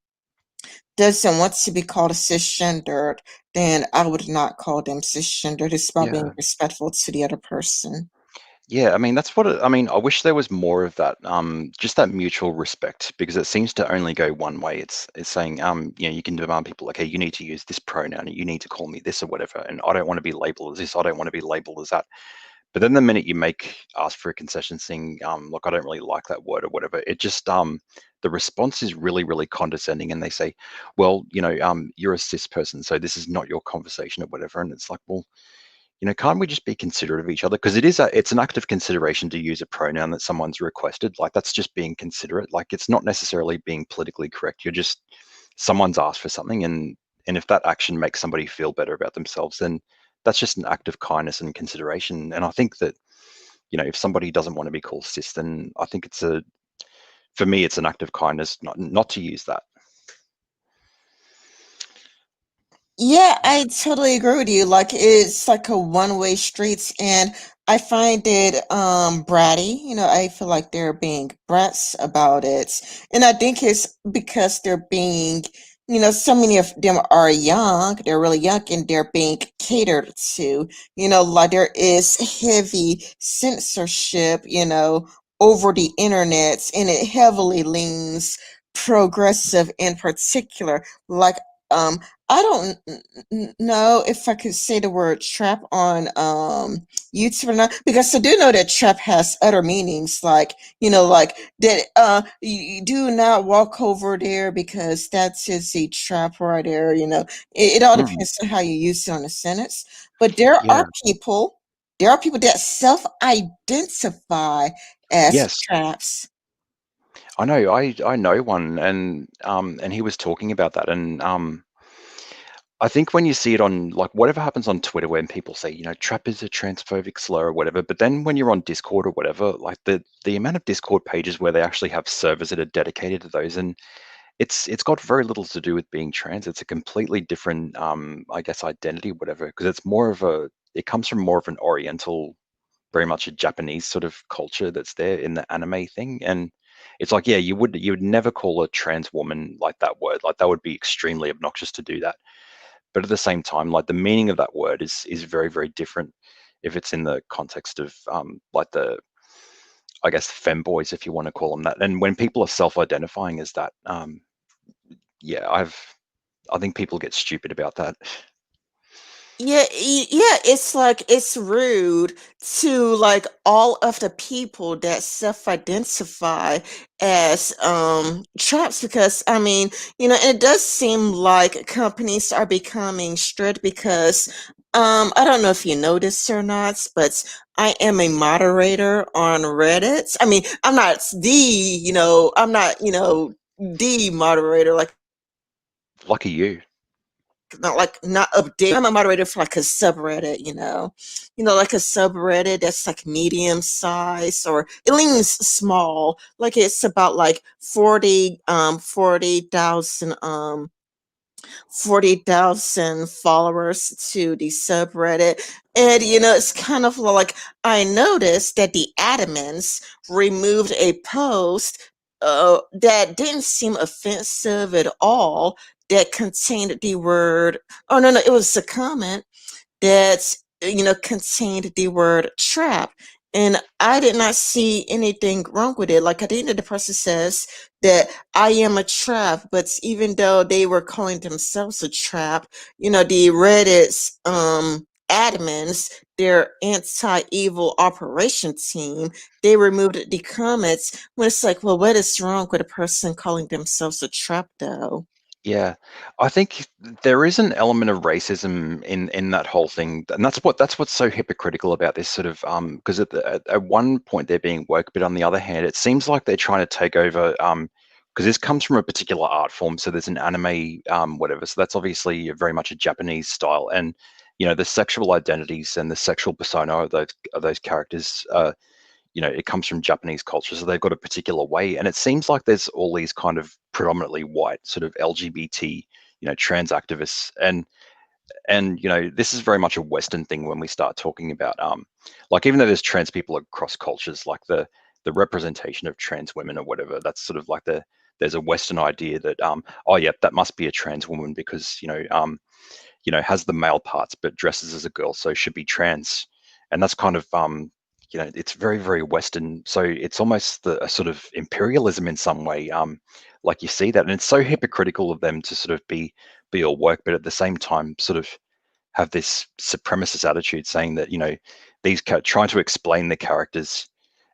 doesn't want to be called a cisgendered, then I would not call them cisgendered. It's about being Yeah. respectful to the other person. Yeah, I mean that's what I mean. I wish there was more of that, just that mutual respect, because it seems to only go one way. It's saying, you can demand people like, hey, you need to use this pronoun, you need to call me this or whatever, and I don't want to be labeled as this, I don't want to be labeled as that. But then the minute you ask for a concession, saying, look, I don't really like that word or whatever, it just the response is really, really condescending, and they say, well, you're a cis person, so this is not your conversation or whatever, and it's like, well, can't we just be considerate of each other? Because it's an act of consideration to use a pronoun that someone's requested. Like that's just being considerate. Like it's not necessarily being politically correct. You're just someone's asked for something, and if that action makes somebody feel better about themselves, then that's just an act of kindness and consideration. And I think that if somebody doesn't want to be called cis, then I think for me it's an act of kindness not to use that. Yeah, I totally agree with you. Like it's like a one-way streets, and I find it bratty. I feel like they're being brats about it. And I think it's because they're being, so many of them are young, they're really young and they're being catered to. Like there is heavy censorship, over the internet, and it heavily leans progressive in particular. Like I don't know if I could say the word trap on YouTube or not, because I do know that trap has other meanings, like like that. You do not walk over there because that's just a trap right there. It all Mm, depends on how you use it on a sentence. But there are people that self-identify as yes. traps. I know. I know one, and he was talking about that, and I think when you see it on like whatever happens on Twitter when people say, trap is a transphobic slur or whatever, but then when you're on Discord or whatever, like the amount of Discord pages where they actually have servers that are dedicated to those, and it's got very little to do with being trans. It's a completely different, I guess, identity, whatever, because it comes from more of an Oriental, very much a Japanese sort of culture that's there in the anime thing, and it's like, yeah, you would never call a trans woman like that word, like that would be extremely obnoxious to do that. But at the same time, like the meaning of that word is very, very different if it's in the context of like I guess femboys, if you want to call them that. And when people are self-identifying as that, yeah, I think people get stupid about that. Yeah, yeah, it's like it's rude to like all of the people that self-identify as traps, because I mean, and it does seem like companies are becoming strict because I don't know if you noticed or not, but I am a moderator on Reddit. I mean, I'm not the moderator, like Lucky you. not update. I'm a moderator for like a subreddit, like a subreddit that's like medium size, or it leans small. Like it's about like 40,000 followers to the subreddit. And it's kind of like I noticed that the admins removed a post that didn't seem offensive at all, that contained the word, oh no, no, it was a comment that contained the word trap, and I did not see anything wrong with it. Like I think that the person says that I am a trap, but even though they were calling themselves a trap, the Reddit's admins, their anti-evil operation team, they removed the comments, when it's like, well, what is wrong with a person calling themselves a trap though? Yeah, I think there is an element of racism in that whole thing, and that's what's so hypocritical about this sort of because at one point they're being woke, but on the other hand, it seems like they're trying to take over because this comes from a particular art form. So there's an anime, whatever. So that's obviously very much a Japanese style, and the sexual identities and the sexual persona of those characters. It comes from Japanese culture, so they've got a particular way. And it seems like there's all these kind of predominantly white sort of LGBT, trans activists, and this is very much a Western thing when we start talking about like, even though there's trans people across cultures, like the representation of trans women or whatever, that's sort of like there's a Western idea that oh yeah, that must be a trans woman because has the male parts but dresses as a girl, so should be trans. And that's kind of it's very, very Western. So it's almost a sort of imperialism in some way. Like, you see that, and it's so hypocritical of them to sort of be all woke, but at the same time sort of have this supremacist attitude, saying that these trying to explain the characters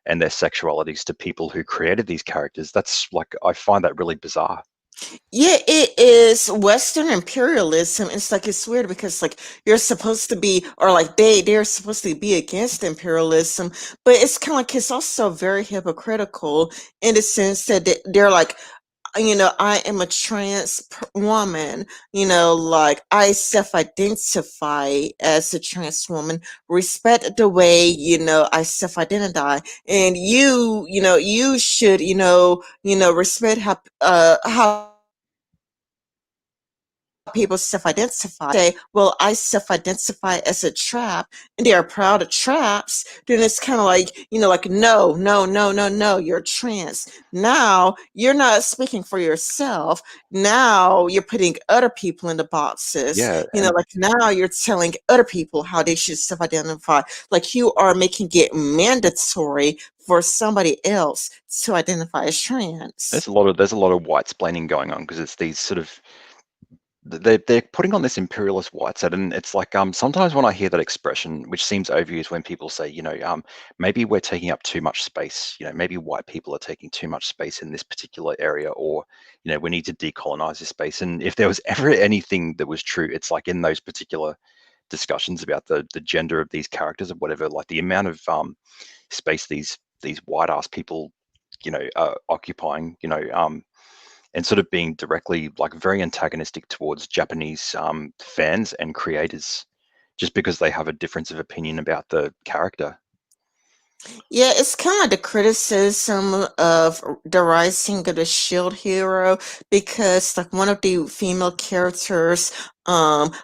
and their sexualities to people who created these characters. That's like, I find that really bizarre. Yeah, it is Western imperialism. It's like it's weird because like you're supposed to be, or like they're supposed to be against imperialism, but it's kind of like it's also very hypocritical in the sense that they're like, I am a woman, like I self-identify as a trans woman, respect the way, I self-identify. And you should, respect how people self-identify. Say, well, I self-identify as a trap, and they are proud of traps. Then it's kind of like, like, no, no, no, no, no, you're trans. Now you're not speaking for yourself. Now you're putting other people in the boxes. Yeah, and Like now you're telling other people how they should self-identify. Like you are making it mandatory for somebody else to identify as trans. there's a lot of white splaining going on, because it's these sort of, they're putting on this imperialist white set. And it's like, sometimes when I hear that expression, which seems overused, when people say, maybe we're taking up too much space, maybe white people are taking too much space in this particular area, or we need to decolonize this space. And if there was ever anything that was true, it's like in those particular discussions about the gender of these characters or whatever, like the amount of space these white ass people are occupying, and sort of being directly, like, very antagonistic towards Japanese fans and creators, just because they have a difference of opinion about the character. Yeah, it's kind of the criticism of the rising of the Shield Hero because like one of the female characters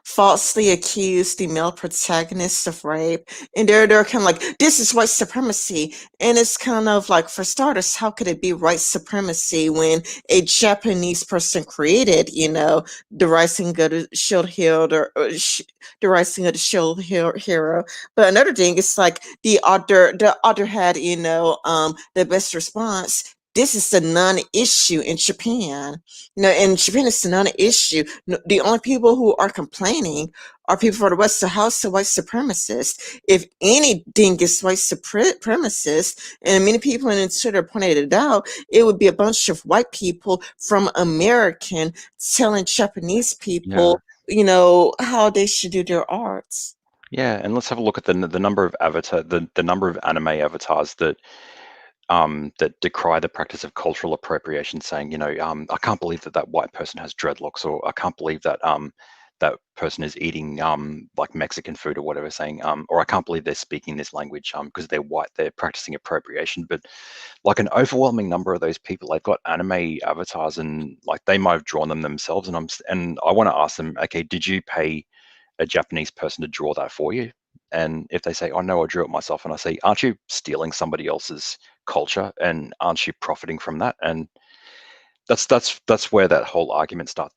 falsely accused the male protagonist of rape, and they're kind of like, this is white supremacy. And it's kind of like, for starters, how could it be white supremacy when a Japanese person created, the rising of the Shield Hero, the rising of the Shield Hero. But another thing is like the other had, the best response. This is a non-issue in Japan. In Japan, it's a non-issue. The only people who are complaining are people from the West, the House of white supremacists. If anything is white supremacist, and many people in Twitter pointed it out, it would be a bunch of white people from American telling Japanese Yeah, people, how they should do their arts. yeah, and let's have a look at the number of the number of anime avatars that decry the practice of cultural appropriation, saying, I can't believe that white person has dreadlocks, or I can't believe that person is eating like Mexican food or whatever, saying, or I can't believe they're speaking this language because they're white, they're practicing appropriation. But like, an overwhelming number of those people, they've got anime avatars, and like they might have drawn them themselves. And I want to ask them, okay, did you pay a Japanese person to draw that for you? And if they say, oh no, I drew it myself, and I say, aren't you stealing somebody else's culture, and aren't you profiting from that? And that's where that whole argument starts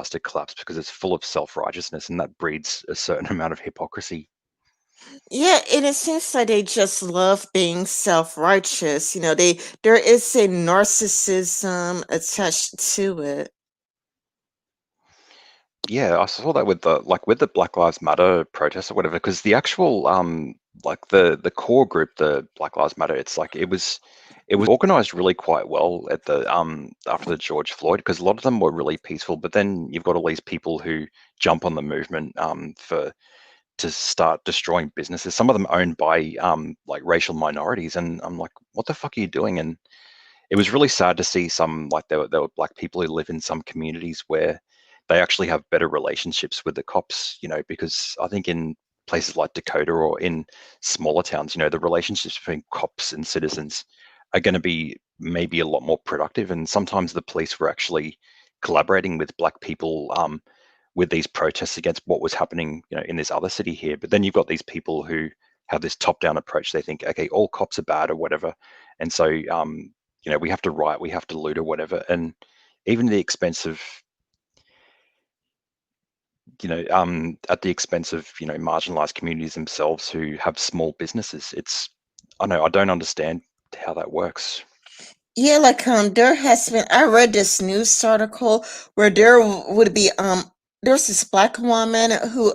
to collapse, because it's full of self-righteousness, and that breeds a certain amount of hypocrisy. Yeah, and it seems like they just love being self-righteous. There is a narcissism attached to it. Yeah, I saw that with the Black Lives Matter protests or whatever, because the actual like the core group, the Black Lives Matter, it's like it was organized really quite well at the after the George Floyd, because a lot of them were really peaceful. But then you've got all these people who jump on the movement for to start destroying businesses, some of them owned by like racial minorities. And I'm like, what the fuck are you doing? And it was really sad to see some, like, there were black people who live in some communities where they actually have better relationships with the cops, because I think in places like Dakota or in smaller towns, the relationships between cops and citizens are going to be maybe a lot more productive. And sometimes the police were actually collaborating with black people, with these protests against what was happening, in this other city here. But then you've got these people who have this top-down approach. They think, okay, all cops are bad or whatever, and so we have to riot, we have to loot or whatever, and even the expense of, at the expense of, marginalized communities themselves who have small businesses. I know, I don't understand how that works. Yeah, like there has been. I read this news article where there would be there's this black woman who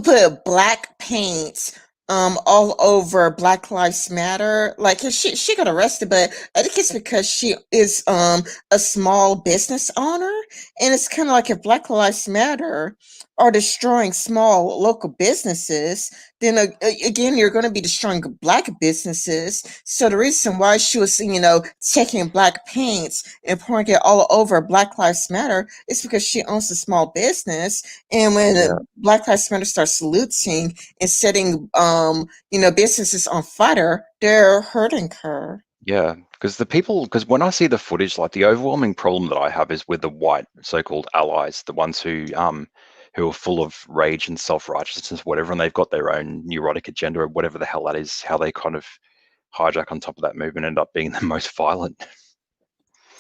put black paint all over Black Lives Matter. Like she got arrested, but I think it's because she is a small business owner, and it's kind of like if Black Lives Matter are destroying small local businesses, then again you're going to be destroying black businesses. So the reason why she was taking black paints and pouring it all over Black Lives Matter is because she owns a small business, and Yeah. when Black Lives Matter starts looting and setting, businesses on fire, they're hurting her. Yeah, because when I see the footage, like, the overwhelming problem that I have is with the white so-called allies, the ones who are full of rage and self-righteousness, whatever, and they've got their own neurotic agenda or whatever the hell that is, how they kind of hijack on top of that movement, end up being the most violent.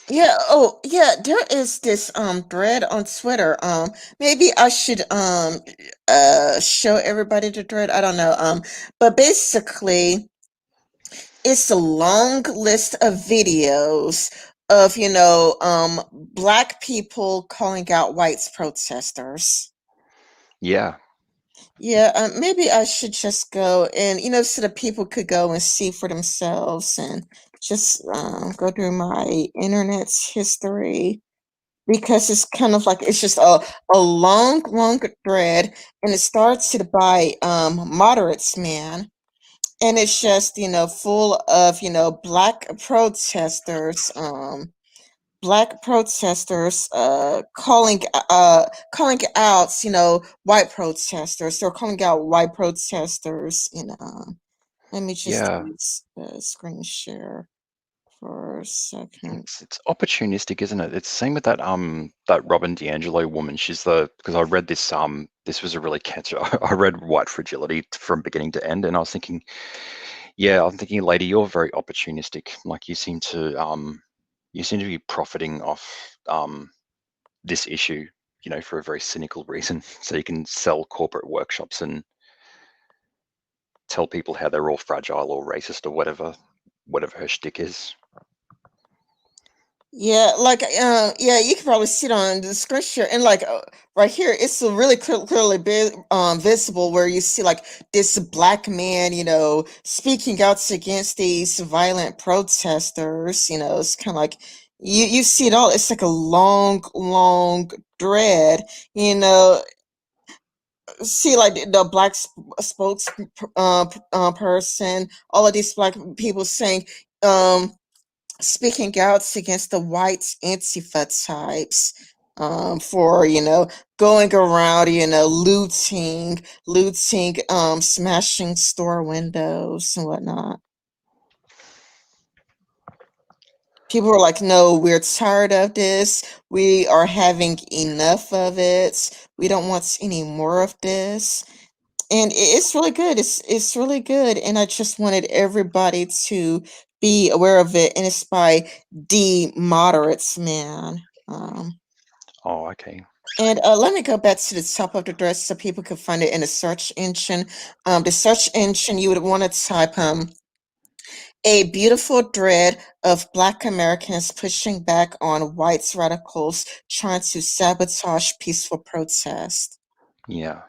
Yeah, oh yeah, there is this thread on Twitter. Maybe I should show everybody the thread. I don't know. But basically it's a long list of videos of, black people calling out whites protesters. Yeah, Yeah, maybe I should just go and, so that people could go and see for themselves and just go through my internet's history, because it's kind of like it's just a long, long thread, and it starts by moderates, man. And it's just, full of, black protesters calling out, white protesters. They're calling out white protesters. Let me just yeah. do this screen share for a second. It's opportunistic, isn't it? It's the same with that Robin DiAngelo woman. Because I read this was a really catchy. I read White Fragility from beginning to end, and I was thinking, yeah, I'm thinking, lady, you're very opportunistic. Like, you seem to be profiting off this issue, for a very cynical reason, so you can sell corporate workshops and tell people how they're all fragile or racist or whatever her shtick is. Yeah, like yeah, you can probably see it on the screen share, and like right here, it's a really clearly visible where you see like this black man, speaking out against these violent protesters. It's kind of like you see it all. It's like a long, long thread. You know, see like the black spokes person, all of these black people saying speaking out against the white Antifa types, for going around, looting, smashing store windows and whatnot. People are like, no, we're tired of this. We are having enough of it. We don't want any more of this. And it's really good. It's really good, and I just wanted everybody to be aware of it. And it's by D Moderates, man. Oh, okay. And let me go back to the top of the dress so people can find it in the search engine. The search engine, you would want to type a beautiful thread of Black Americans pushing back on white radicals trying to sabotage peaceful protest. Yeah.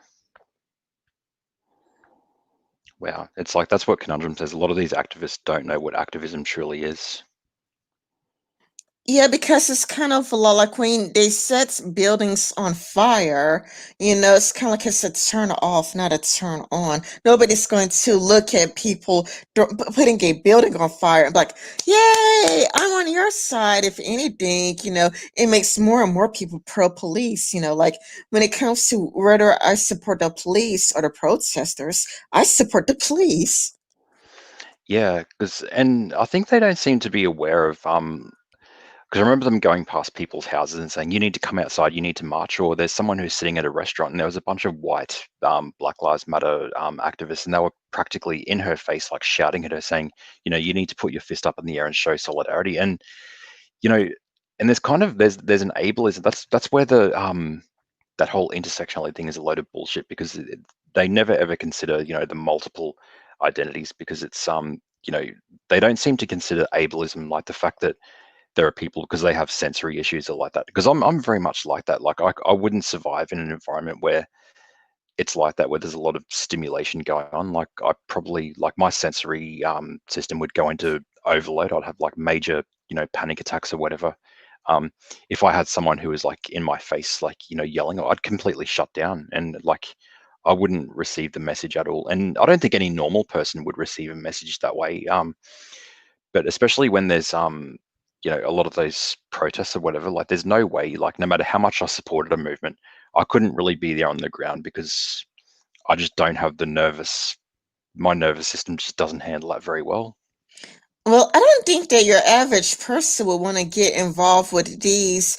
Wow. It's like, that's what Conundrum says. A lot of these activists don't know what activism truly is. Yeah, because it's kind of a lot like when they set buildings on fire, it's kind of like it's a turn off, not a turn on. Nobody's going to look at people putting a building on fire and be like, yay, I'm on your side. If anything, it makes more and more people pro-police. Like when it comes to whether I support the police or the protesters, I support the police. Yeah, and I think they don't seem to be aware of because I remember them going past people's houses and saying, "You need to come outside, you need to march." Or there's someone who's sitting at a restaurant, and there was a bunch of white Black Lives Matter activists, and they were practically in her face, like shouting at her, saying, "You need to put your fist up in the air and show solidarity." And you know, and there's an ableism. That's where the that whole intersectionality thing is a load of bullshit because they never ever consider the multiple identities because it's you know they don't seem to consider ableism, like the fact that there are people because they have sensory issues or like that. Because I'm very much like that. Like I wouldn't survive in an environment where it's like that, where there's a lot of stimulation going on. Like I probably like my sensory system would go into overload. I'd have like major panic attacks or whatever. Um, if I had someone who was like in my face, like yelling, I'd completely shut down and like I wouldn't receive the message at all. And I don't think any normal person would receive a message that way. But especially when there's a lot of those protests or whatever, like there's no way, like no matter how much I supported a movement, I couldn't really be there on the ground because I just don't have my nervous system just doesn't handle that very well. Well, I don't think that your average person would want to get involved with these,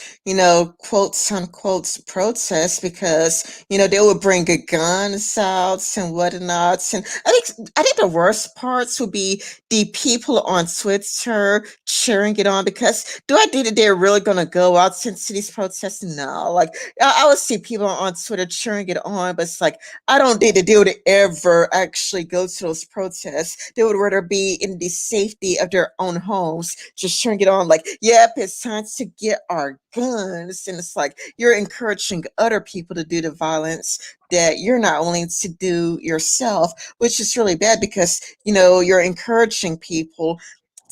quotes unquote protests because, they would bring a guns out and whatnot. And I think the worst parts would be the people on Twitter cheering it on because do I think that they're really gonna go out to these protests? No. Like I would see people on Twitter cheering it on, but it's like I don't think that they would ever actually go to those protests. They would rather be in the safety of their own homes, just cheering it on, like, yep, it's time to get our guns. And it's like you're encouraging other people to do the violence that you're not willing to do yourself, which is really bad because, you're encouraging people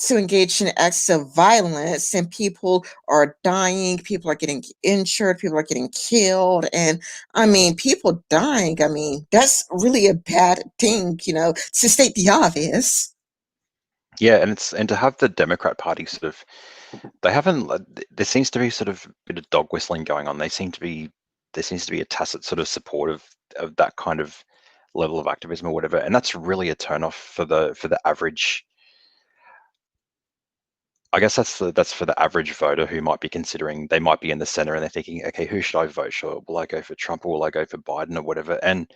to engage in acts of violence and people are dying, people are getting injured, people are getting killed. And I mean, people dying, I mean, that's really a bad thing, to state the obvious. Yeah, and to have the Democrat Party sort of they haven't there seems to be sort of a bit of dog whistling going on. There seems to be a tacit sort of support of that kind of level of activism or whatever, and that's really a turn off for the average. I guess that's for the average voter who might be considering they might be in the center and they're thinking, okay, who should I vote for? Will I go for Trump or will I go for Biden or whatever? And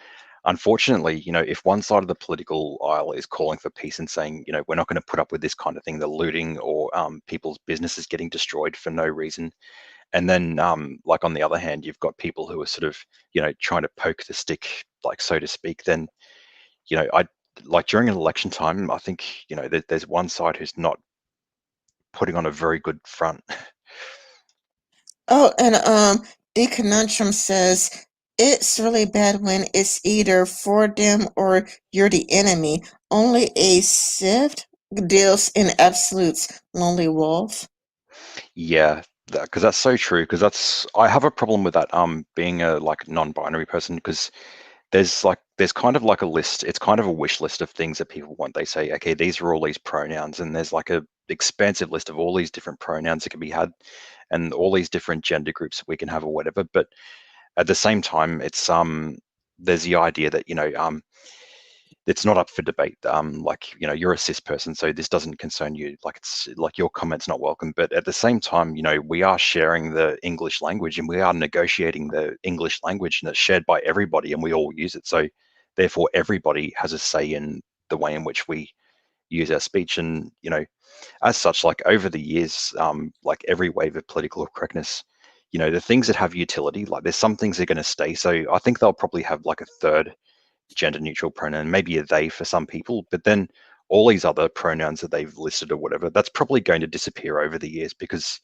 unfortunately, if one side of the political aisle is calling for peace and saying, we're not going to put up with this kind of thing, the looting or people's businesses getting destroyed for no reason, and then like on the other hand, you've got people who are sort of, trying to poke the stick, like so to speak, then, I like during an election time, I think, there's one side who's not putting on a very good front. Oh, and the conundrum says it's really bad when it's either for them or you're the enemy. Only a sift deals in absolutes, lonely wolf. Yeah, because that's so true. Because I have a problem with that. Being a like non-binary person, because there's kind of like a list. It's kind of a wish list of things that people want. They say, okay, these are all these pronouns, and there's like a expansive list of all these different pronouns that can be had, and all these different gender groups that we can have or whatever. But at the same time, it's there's the idea that it's not up for debate. Like you're a cis person, so this doesn't concern you. Like it's like your comment's not welcome. But at the same time, we are sharing the English language and we are negotiating the English language, and it's shared by everybody, and we all use it. So therefore, everybody has a say in the way in which we use our speech. And as such, like over the years, like every wave of political correctness. The things that have utility, like there's some things that are going to stay. So I think they'll probably have like a third gender neutral pronoun, maybe a they for some people, but then all these other pronouns that they've listed or whatever, that's probably going to disappear over the years because,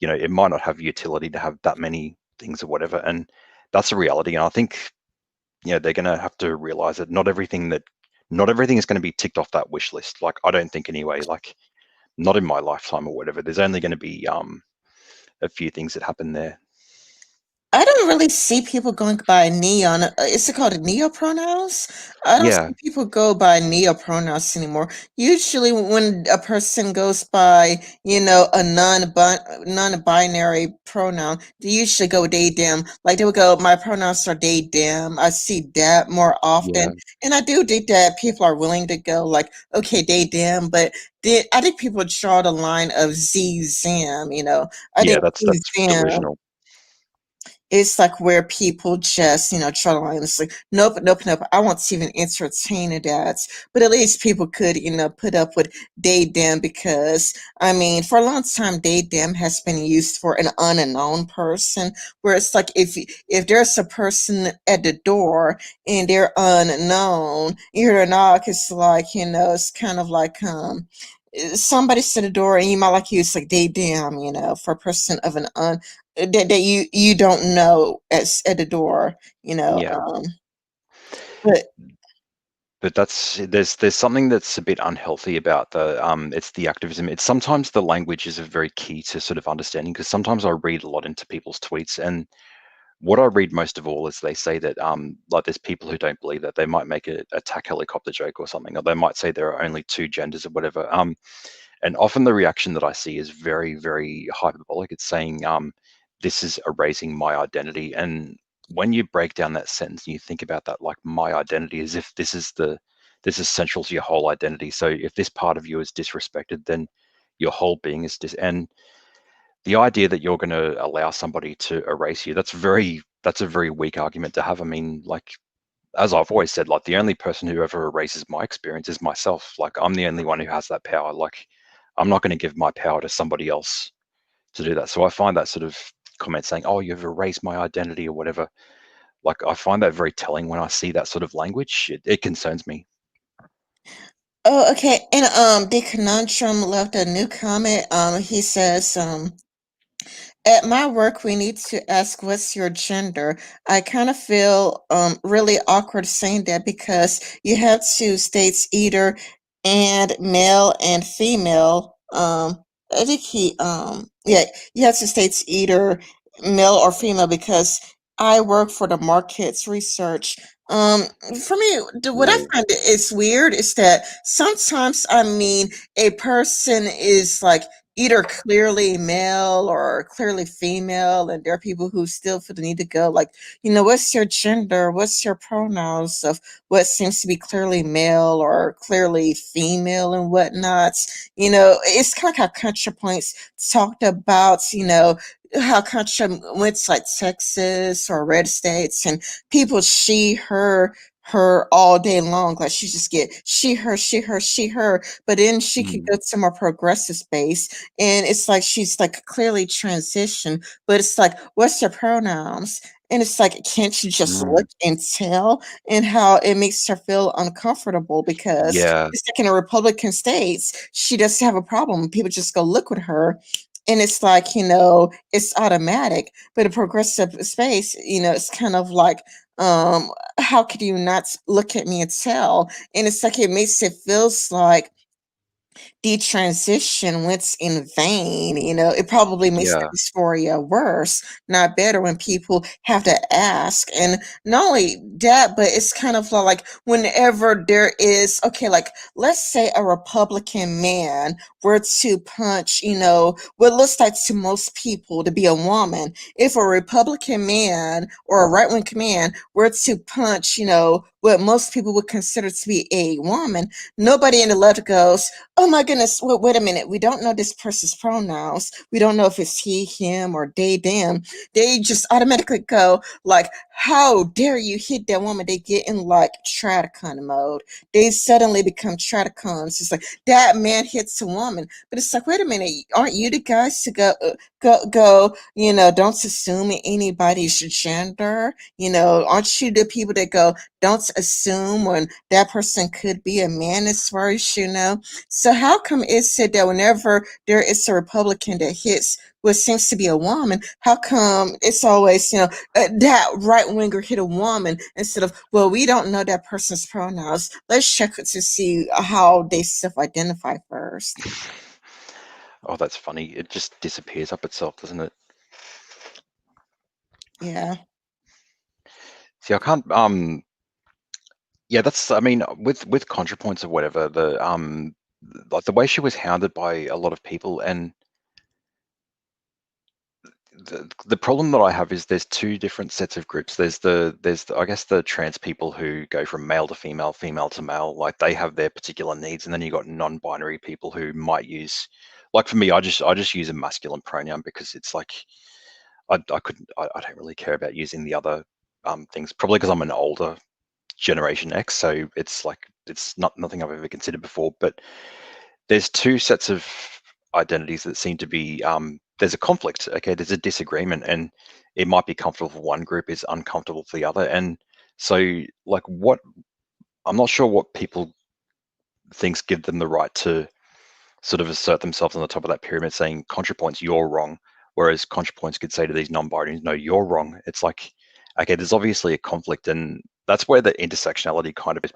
it might not have utility to have that many things or whatever. And that's a reality. And I think, they're going to have to realize that not everything is going to be ticked off that wish list. Like, I don't think anyway, like not in my lifetime or whatever. There's only going to be, a few things that happen there. I don't really see people going by neon. Is it called neopronouns? I don't Yeah, see people go by neopronouns anymore. Usually, when a person goes by, a non-binary pronoun, they usually go they them. Like they would go, my pronouns are they them. I see that more often, yeah, and I do think that people are willing to go like, okay, they them, but I think people draw the line of z them. I yeah. think z That's them delusional. it's like where people just, try to line. It's like, nope, nope, nope. I won't even entertain that. But at least people could, put up with they them because I mean, for a long time, they them has been used for an unknown person. Where it's like if there's a person at the door and they're unknown, you hear a knock. It's like it's kind of like somebody's to the door and you might like use like they them, for a person of an that you don't know at the door, Yeah, but but there's something that's a bit unhealthy about it's the activism. It's sometimes the language is a very key to sort of understanding because sometimes I read a lot into people's tweets and what I read most of all is they say that like there's people who don't believe that they might make a attack helicopter joke or something, or they might say there are only two genders or whatever. And often the reaction that I see is very, very hyperbolic. It's saying, this is erasing my identity. And when you break down that sentence and you think about that, like my identity, as if this is central to your whole identity. So if this part of you is disrespected, then your whole being is and the idea that you're going to allow somebody to erase you, that's a very weak argument to have. I mean, like as I've always said, like the only person who ever erases my experience is myself. Like I'm the only one who has that power. Like I'm not going to give my power to somebody else to do that. So I find that sort of comment saying, "Oh, you've erased my identity" or whatever. Like I find that very telling when I see that sort of language. It concerns me. oh, okay. And the conundrum left a new comment. He says, at my work, we need to ask, what's your gender? I kind of feel really awkward saying that because you have to state either and male and female. I think yeah, you have to state either male or female because I work for the markets research. Um, for me, what I Ooh. find is weird is that sometimes, I mean, a person is like either clearly male or clearly female, and there are people who still feel the need to go like, what's your gender, what's your pronouns of what seems to be clearly male or clearly female and whatnot. It's kind of like how ContraPoints talked about, how Contra went to like Texas or red states and people her all day long. Like she just get she, her, she, her, she, her. But then she could Mm, go to more progressive space. And it's like she's like clearly transitioned, but it's like, what's your pronouns? And it's like, can't you just mm. look and tell? And how it makes her feel uncomfortable because Yeah, it's like in a Republican states, she doesn't have a problem. People just go look with her. And it's like, it's automatic. But a progressive space, it's kind of like, how could you not look at me and tell? And it's like it makes it feels like the transition went in vain. It probably makes the yeah, dysphoria worse, not better when people have to ask. And not only that, but it's kind of like whenever there is, okay, like let's say a Republican man were to punch, what looks like to most people to be a woman. If a Republican man or a right wing man were to punch, what most people would consider to be a woman, nobody in the left goes, oh my goodness, wait a minute. We don't know this person's pronouns. We don't know if it's he, him, or they, them. They just automatically go like, how dare you hit that woman? They get in like Tradicon mode. They suddenly become Tradicons. It's like, that man hits a woman. But it's like, wait a minute, aren't you the guys to go, don't assume anybody's gender? Aren't you the people that go, don't assume when that person could be a man as far as you know? So how come it's said that whenever there is a Republican that hits what seems to be a woman, how come it's always, that right winger hit a woman instead of, well, we don't know that person's pronouns. Let's check to see how they self-identify first. Oh, that's funny. It just disappears up itself, doesn't it? Yeah. See, I can't. Yeah, that's. I mean, with ContraPoints or whatever, like the way she was hounded by a lot of people, and the problem that I have is there's two different sets of groups. There's I guess the trans people who go from male to female, female to male, like they have their particular needs, and then you got non-binary people who might use, like for me, I just use a masculine pronoun because it's like I don't really care about using the other things, probably because I'm an older Generation X, so it's like it's not nothing I've ever considered before. But there's two sets of identities that seem to be there's a conflict. Okay, there's a disagreement, and it might be comfortable for one group, is uncomfortable for the other. And so, like, what I'm not sure what people thinks give them the right to sort of assert themselves on the top of that pyramid, saying ContraPoints, you're wrong, whereas ContraPoints could say to these non-binaries, no, you're wrong. It's like, okay, there's obviously a conflict, and that's where the intersectionality kind of is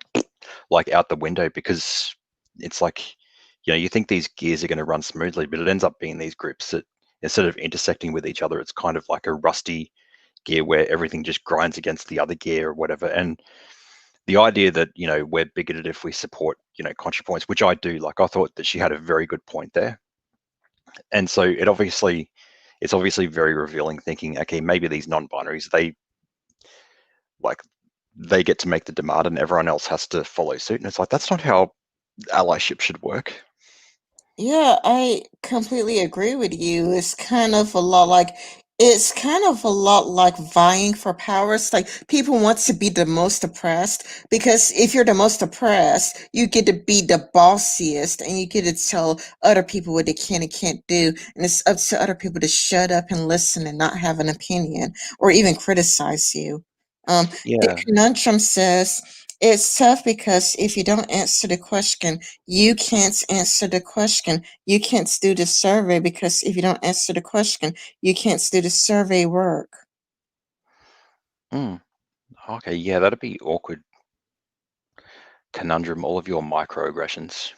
like out the window, because it's like, you think these gears are going to run smoothly, but it ends up being these groups that instead of intersecting with each other, it's kind of like a rusty gear where everything just grinds against the other gear or whatever. And the idea that we're bigoted if we support ContraPoints, which I do, like I thought that she had a very good point there. And so it's obviously very revealing, thinking, okay, maybe these non-binaries, like they get to make the demand and everyone else has to follow suit. And it's like, that's not how allyship should work. Yeah, I completely agree with you. It's kind of a lot like vying for power. It's like people want to be the most oppressed because if you're the most oppressed, you get to be the bossiest and you get to tell other people what they can and can't do. And it's up to other people to shut up and listen and not have an opinion or even criticize you. The Yeah. conundrum says it's tough because if you don't answer the question, you can't answer the question. You can't do the survey because if you don't answer the question, you can't do the survey work. Mm, okay. Yeah, that'd be awkward conundrum. All of your microaggressions.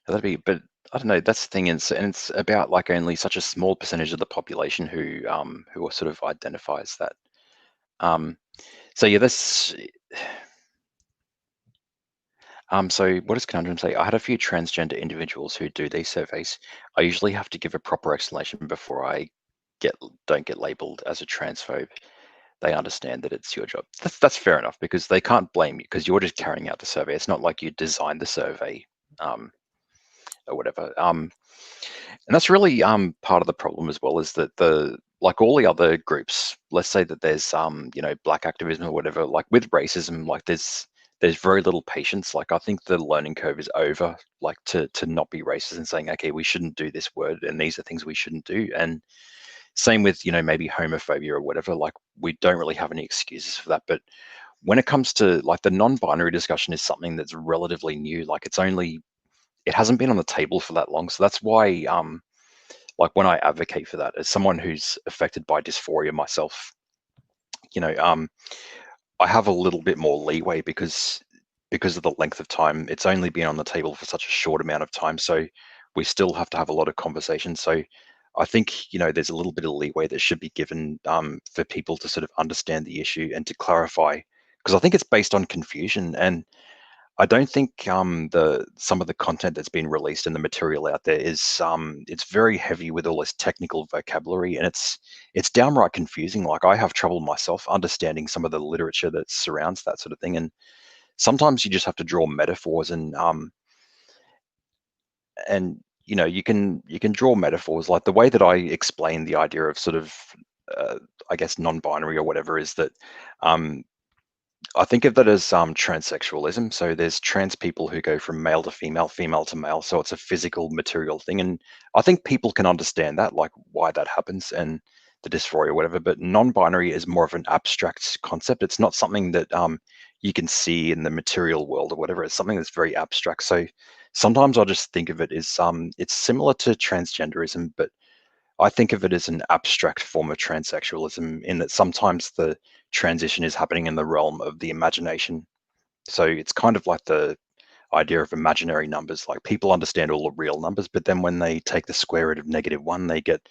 That'd be, but I don't know. That's the thing, and it's about like only such a small percentage of the population who are sort of identifies that. Um, so yeah, this. So what does Conundrum say? I had a few transgender individuals who do these surveys. I usually have to give a proper explanation before I get don't get labeled as a transphobe. They understand that it's your job. That's fair enough, because they can't blame you because you're just carrying out the survey. It's not like you designed the survey, um, or whatever. And that's really part of the problem as well, is that the like all the other groups, let's say that there's black activism or whatever, like with racism, like there's very little patience. Like I think the learning curve is over, like to not be racist and saying, okay, we shouldn't do this word and these are things we shouldn't do. And same with maybe homophobia or whatever, like we don't really have any excuses for that. But when it comes to like the non-binary discussion is something that's relatively new. Like it hasn't been on the table for that long. So that's why like when I advocate for that, as someone who's affected by dysphoria myself, you know, um, I have a little bit more leeway because of the length of time. It's only been on the table for such a short amount of time, so we still have to have a lot of conversation. So I think there's a little bit of leeway that should be given for people to sort of understand the issue and to clarify, because I think it's based on confusion. And I don't think the some of the content that's been released and the material out there is it's very heavy with all this technical vocabulary, and it's downright confusing. Like I have trouble myself understanding some of the literature that surrounds that sort of thing, and sometimes you just have to draw metaphors, and you can draw metaphors, like the way that I explain the idea of sort of uh, I guess non-binary or whatever is that um, I think of that as transsexualism. So there's trans people who go from male to female, female to male. So it's a physical, material thing, and I think people can understand that, like why that happens and the dysphoria, or whatever. But non-binary is more of an abstract concept. It's not something that you can see in the material world or whatever. It's something that's very abstract. So sometimes I just think of it as it's similar to transgenderism, but I think of it as an abstract form of transsexualism, in that sometimes the transition is happening in the realm of the imagination. So it's kind of like the idea of imaginary numbers. Like people understand all the real numbers, but then when they take the square root of -1, they get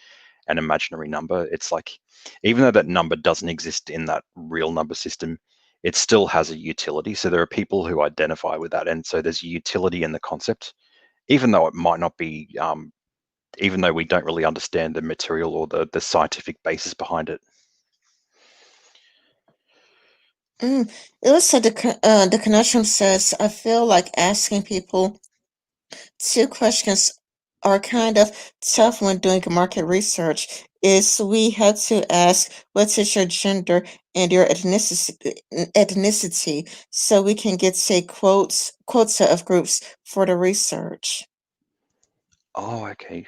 an imaginary number. It's like, even though that number doesn't exist in that real number system, it still has a utility. So there are people who identify with that, and so there's a utility in the concept, even though it might not be, even though we don't really understand the material or the scientific basis behind it. Mm. It looks like the conundrum says, I feel like asking people two questions are kind of tough when doing market research. Is we have to ask what is your gender and your ethnicity so we can get say quota of groups for the research. Oh, okay.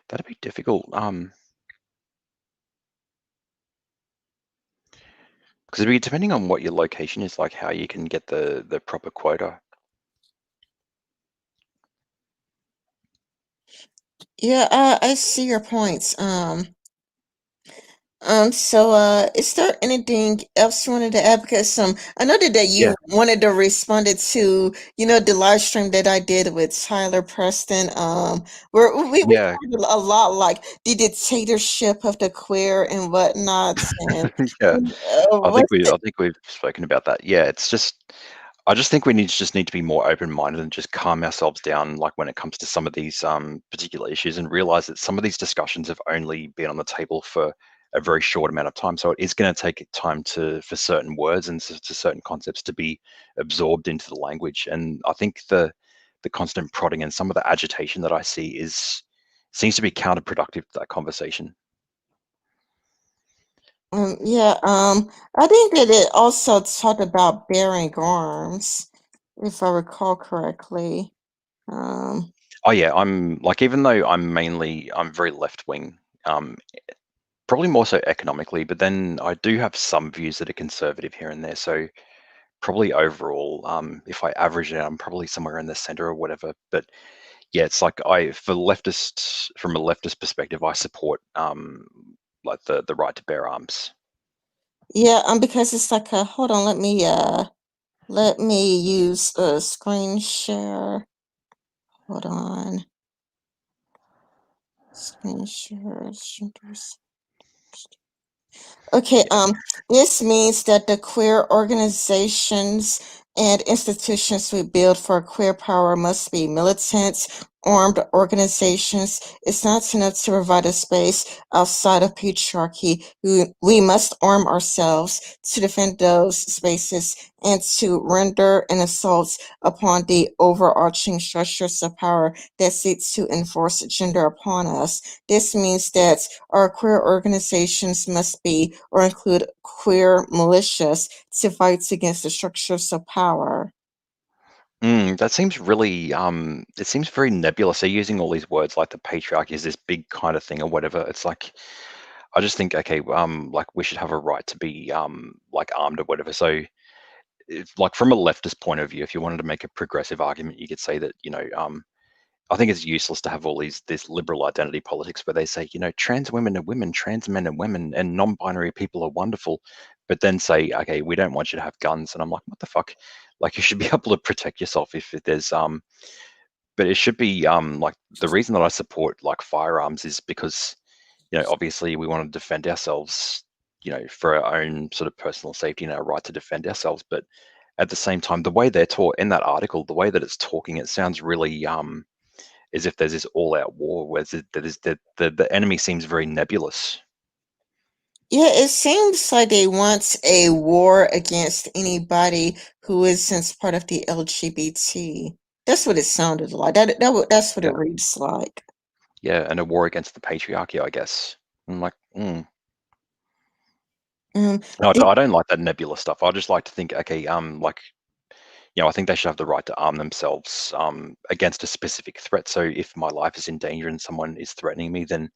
That'd be difficult. Because it'd be depending on what your location is, like how you can get the proper quota. Yeah, I see your points. Is there anything else you wanted to add? Because I know that Yeah, you wanted to respond to, the live stream that I did with Tyler Preston. Where we yeah, covered a lot, like the dictatorship of the queer and whatnot, and yeah. what's I think we've spoken about that. Yeah, it's just, I just think we need to be more open-minded and just calm ourselves down, like when it comes to some of these particular issues, and realize that some of these discussions have only been on the table for a very short amount of time. So it is going to take time for certain words and to certain concepts to be absorbed into the language. And I think the constant prodding and some of the agitation that I see seems to be counterproductive to that conversation. yeah, I think that it also talked about bearing arms, if I recall correctly. Um, Oh yeah, I'm like, even though I'm very left wing, um, probably more so economically, but then I do have some views that are conservative here and there. So probably overall, if I average it out, I'm probably somewhere in the center or whatever. But yeah, it's like, from a leftist perspective, I support like the right to bear arms. yeah, because it's like hold on, let me use a screen share. Hold on. Screen share. Okay, Yeah. this means that the queer organizations and institutions we build for queer power must be militant, armed organizations. It's not enough to provide a space outside of patriarchy. We must arm ourselves to defend those spaces and to render an assault upon the overarching structures of power that seeks to enforce gender upon us. This means that our queer organizations must be or include queer militias to fight against the structures of power. That seems really, it seems very nebulous. They're using all these words like the patriarchy is this big kind of thing or whatever. It's like, I just think, okay, like we should have a right to be like armed or whatever. So it's like, from a leftist point of view, if you wanted to make a progressive argument, you could say that, I think it's useless to have all this liberal identity politics where they say, trans women are women, trans men are women, and non-binary people are wonderful, but then say, okay, we don't want you to have guns. And I'm like, what the fuck? Like, you should be able to protect yourself if there's but it should be like, the reason that I support like firearms is because, obviously we want to defend ourselves, for our own sort of personal safety and our right to defend ourselves. But at the same time, the way they're taught in that article, the way that it's talking, it sounds really as if there's this all-out war, where the enemy seems very nebulous. Yeah, it seems like they want a war against anybody who isn't part of the LGBT. That's what it sounded like. That's what Yeah, it reads like. yeah, and a war against the patriarchy, I guess. I'm like, Um, no, the- I don't like that nebulous stuff. I just like to think, okay, like, I think they should have the right to arm themselves against a specific threat. So if my life is in danger and someone is threatening me, then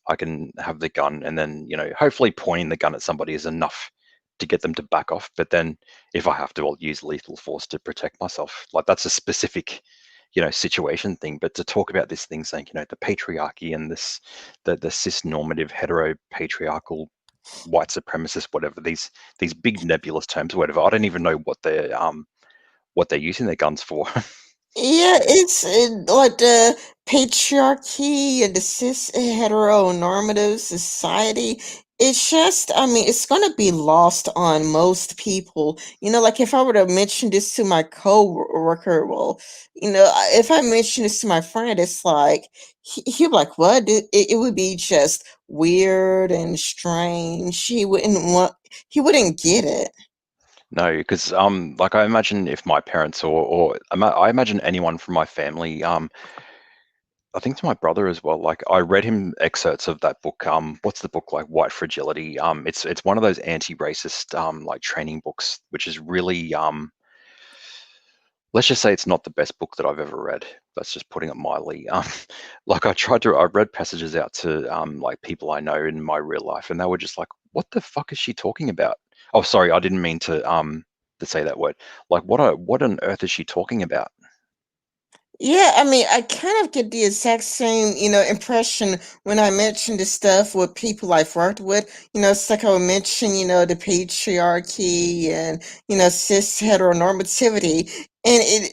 I can have the gun, and then, hopefully pointing the gun at somebody is enough to get them to back off. But then if I have to, I'll use lethal force to protect myself. Like, that's a specific, situation thing. But to talk about this thing saying, the patriarchy and the cis normative hetero patriarchal white supremacist, whatever, these big nebulous terms, whatever. I don't even know what they're using their guns for. yeah, it's like patriarchy and the cis heteronormative society, it's just, I mean, it's going to be lost on most people. Like if I were to mention this to my coworker, well, if I mention this to my friend, it's like, he'd be like, what? It would be just weird and strange. He wouldn't get it. No, because like I imagine if my parents I imagine anyone from my family, I think to my brother as well. Like I read him excerpts of that book. What's the book like? White Fragility. It's one of those anti-racist like training books, which is really let's just say it's not the best book that I've ever read. That's just putting it mildly. Like I read passages out to like people I know in my real life, and they were just like, "What the fuck is she talking about?" Oh, sorry, I didn't mean to say that word. Like, what on earth is she talking about? Yeah, I mean, I kind of get the exact same, impression when I mention the stuff with people I've worked with. It's like I would mention, the patriarchy and, cis heteronormativity. And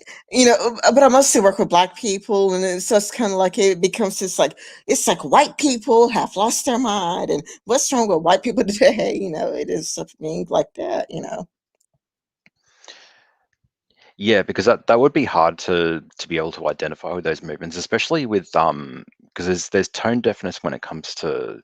but I mostly work with black people, and so it's kind of like it becomes just like it's like white people have lost their mind, and what's wrong with white people today? It is something like that. Yeah, because that would be hard to be able to identify with those movements, especially with because there's tone deafness when it comes to,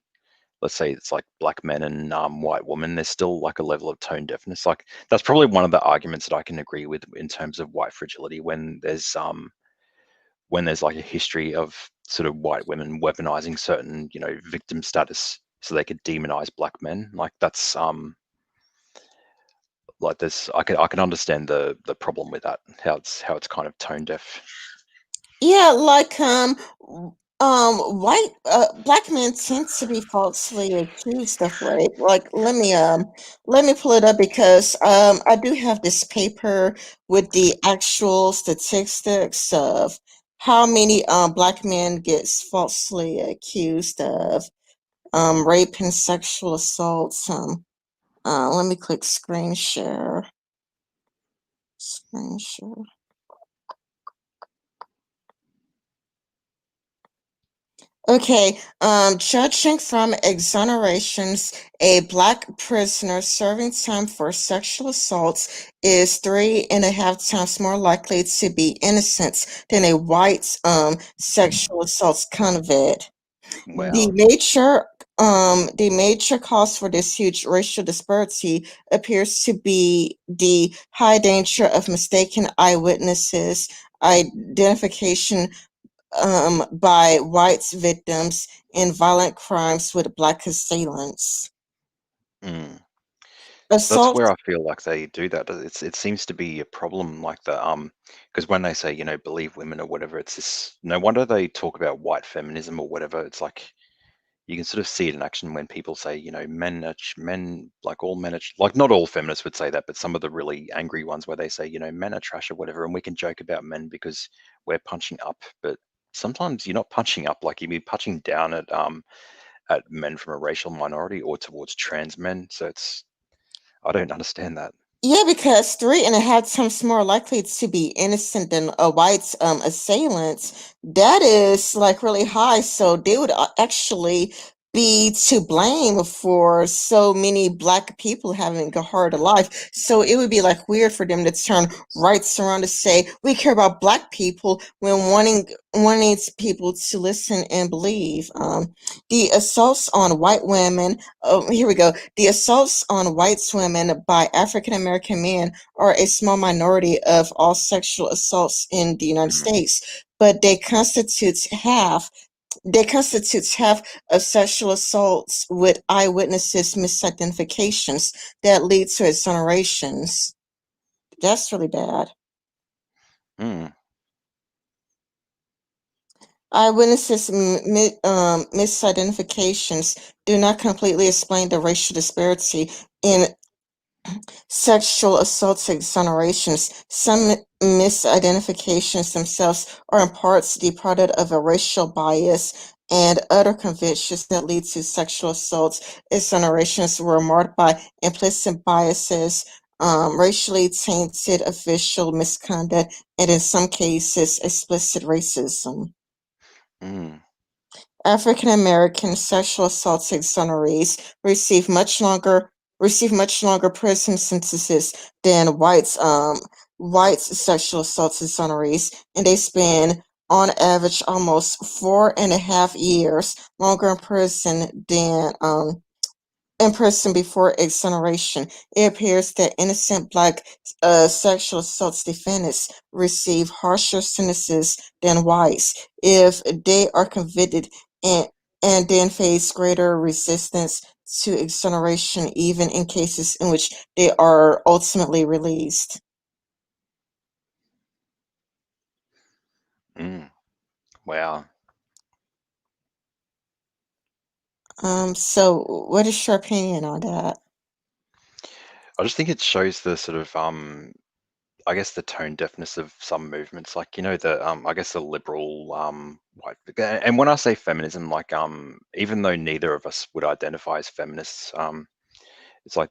let's say it's like black men and white women. There's still like a level of tone deafness. Like that's probably one of the arguments that I can agree with in terms of white fragility when there's like a history of sort of white women weaponizing certain, victim status so they could demonize black men. Like that's like this I can understand the problem with that, how it's kind of tone deaf. Yeah, like white black men tend to be falsely accused of rape. Like let me pull it up because I do have this paper with the actual statistics of how many black men gets falsely accused of rape and sexual assaults. Let me click screen share. Screen share. Okay, judging from exonerations, a black prisoner serving time for sexual assaults is 3.5 times more likely to be innocent than a white sexual assaults convict. The Wow. major cause for this huge racial disparity appears to be the high danger of mistaken eyewitnesses identification by white victims in violent crimes with black assailants. Mm. That's Assault. where I feel like they do that. It seems to be a problem, like the because when they say, believe women or whatever, it's this. No wonder they talk about white feminism or whatever. It's like you can sort of see it in action when people say, men, like all men like not all feminists would say that, but some of the really angry ones where they say, men are trash or whatever, and we can joke about men because we're punching up, but sometimes you're not punching up, like you'd be punching down at men from a racial minority or towards trans men. So I don't understand that. Yeah, because 3.5 times more likely to be innocent than a white assailant. That is like really high. So they would actually be to blame for so many black people having a harder life. So it would be like weird for them to turn right around to say we care about black people when wanting people to listen and believe. The assaults on white women. Oh, here we go. The assaults on white women by African American men are a small minority of all sexual assaults in the United Mm, States, but they constitute half of sexual assaults with eyewitnesses misidentifications that lead to exonerations. That's really bad. mm. Eyewitnesses misidentifications do not completely explain the racial disparity in sexual assault exonerations. Some misidentifications themselves are in parts the product of a racial bias, and other convictions that lead to sexual assault exonerations were marked by implicit biases, racially tainted official misconduct, and in some cases, explicit racism. Mm, African American sexual assault exonerees receive much longer prison sentences than white sexual assault exonerees, and they spend on average almost 4.5 years longer in prison before exoneration. It appears that innocent black sexual assault defendants receive harsher sentences than whites if they are convicted and, and then face greater resistance to exoneration, even in cases in which they are ultimately released. mm, wow. So what is your opinion on that? I just think it shows the sort of I guess the tone deafness of some movements, like the I guess the liberal white. And when I say feminism, like even though neither of us would identify as feminists, it's like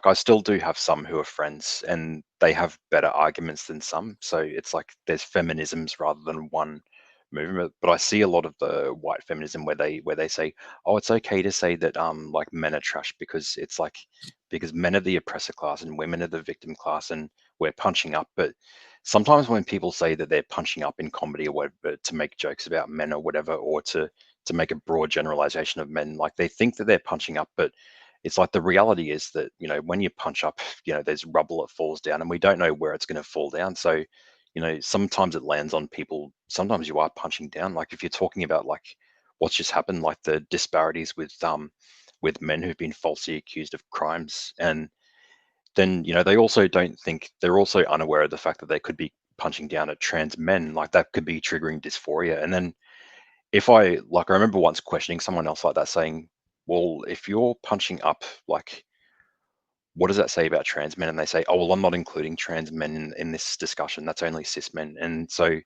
I still do have some who are friends, and they have better arguments than some. So it's like there's feminisms rather than one movement. But I see a lot of the white feminism where they say, oh, it's okay to say that like men are trash because it's like because men are the oppressor class and women are the victim class and we're punching up. But sometimes when people say that they're punching up in comedy or whatever to make jokes about men or whatever, or to make a broad generalization of men, like they think that they're punching up, but it's like the reality is that when you punch up, there's rubble that falls down and we don't know where it's going to fall down. So sometimes it lands on people, sometimes you are punching down. Like if you're talking about like what's just happened, like the disparities with men who've been falsely accused of crimes, and then they also don't think, they're also unaware of the fact that they could be punching down at trans men, like that could be triggering dysphoria. And then if I remember once questioning someone else like that, saying, well, if you're punching up, like, what does that say about trans men? And they say, oh, well, I'm not including trans men in this discussion. That's only cis men. And so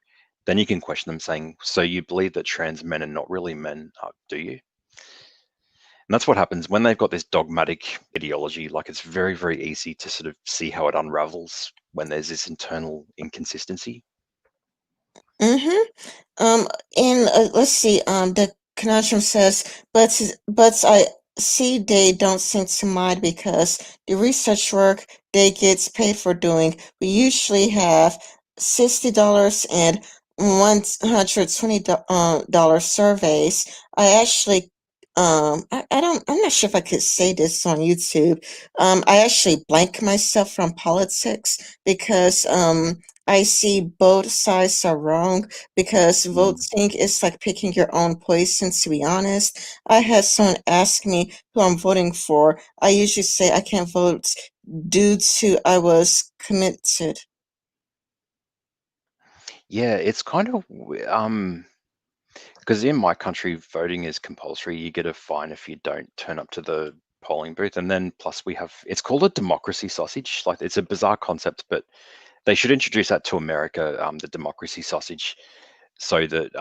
then you can question them saying, so you believe that trans men are not really men, do you? And that's what happens when they've got this dogmatic ideology. Like it's very, very easy to sort of see how it unravels when there's this internal inconsistency. Mm-hmm. Um, and let's see. The conundrum says, but I see they don't seem to mind because the research work they gets paid for doing. We usually have $60 and $120 surveys. I actually. I'm not sure if I could say this on YouTube. I actually blank myself from politics because I see both sides are wrong because Mm. voting is like picking your own poison, to be honest. I had someone ask me who I'm voting for. I usually say I can't vote due to I was committed. Yeah, it's kind of because in my country, voting is compulsory. You get a fine if you don't turn up to the polling booth. And then plus we have, it's called a democracy sausage. Like it's a bizarre concept, but they should introduce that to America, the democracy sausage, so that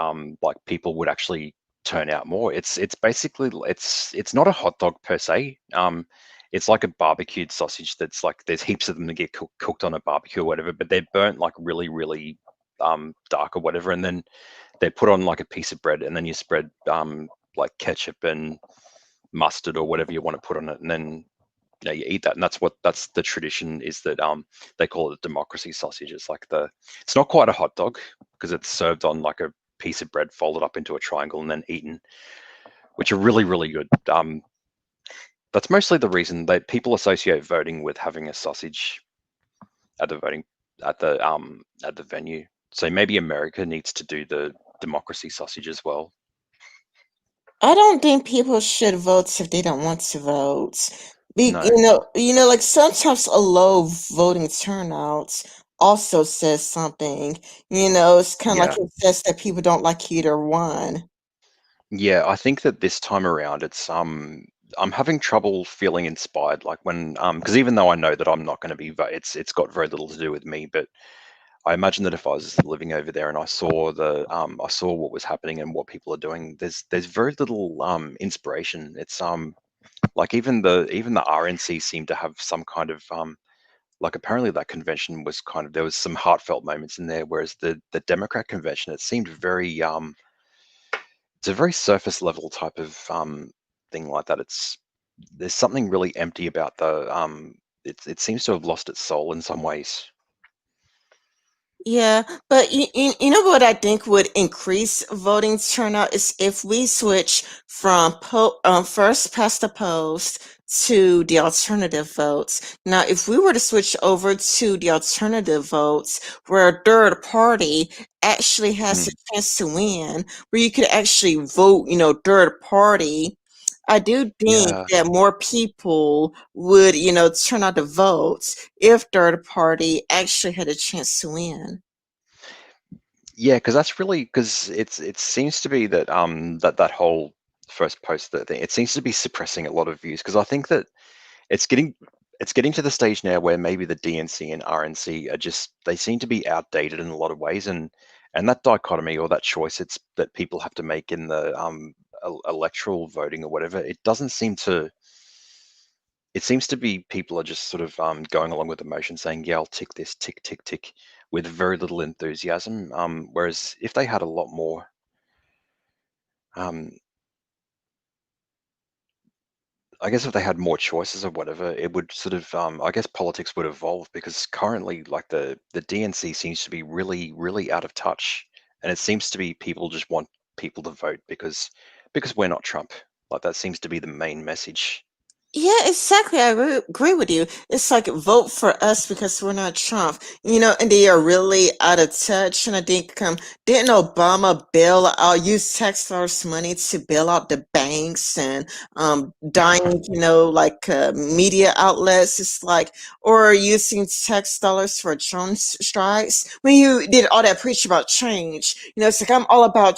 like people would actually turn out more. It's basically it's not a hot dog per se. It's like a barbecued sausage that's like there's heaps of them that get cooked on a barbecue or whatever, but they're burnt like really, really dark or whatever, and then they're put on like a piece of bread, and then you spread like ketchup and mustard or whatever you want to put on it, and then you eat that. And that's the tradition, is that they call it a democracy sausage. It's like it's not quite a hot dog because it's served on like a piece of bread folded up into a triangle and then eaten, which are really, really good. That's mostly the reason that people associate voting with having a sausage at the voting at the venue. So maybe America needs to do the democracy sausage as well. I don't think people should vote if they don't want to vote. No. Like sometimes a low voting turnout also says something. It's kind of like Yeah. it says that people don't like either one. Yeah, I think that this time around it's I'm having trouble feeling inspired, like when because even though I know that I'm not going to be it's got very little to do with me, but I imagine that if I was living over there and I saw what was happening and what people are doing, there's very little inspiration. It's like even the RNC seemed to have some kind of like apparently that convention was kind of, there was some heartfelt moments in there, whereas the Democrat convention, it seemed very it's a very surface level type of thing like that. There's something really empty about the it seems to have lost its soul in some ways. Yeah, but you know what I think would increase voting turnout is if we switch from first past the post to the alternative votes. Now, if we were to switch over to the alternative votes, where a third party actually has a Mm. chance to win, where you could actually vote, third party, I do think Yeah, that more people would, turn out to vote if third party actually had a chance to win. yeah, because that's really because it seems to be that that whole first post that thing, it seems to be suppressing a lot of views because I think that it's getting it's getting to the stage now where maybe the DNC and RNC are just they seem to be outdated in a lot of ways, and that dichotomy or that choice it's that people have to make in the electoral voting or whatever, it doesn't seem to. It seems to be people are just sort of going along with the motion, saying, "Yeah, I'll tick this, tick, tick, tick," with very little enthusiasm. Whereas if they had a lot more, um, I guess if they had more choices or whatever, it would sort of, I guess politics would evolve because currently, like the DNC seems to be really, really out of touch, and it seems to be people just want people to vote because we're not Trump. Like that seems to be the main message. Yeah, exactly. I agree with you. It's like vote for us because we're not Trump, and they are really out of touch. And I think, didn't Obama bail out, use taxpayers' money to bail out the banks and dying, like media outlets? It's like, or using tax dollars for drone strikes. When you did all that preach about change, it's like I'm all about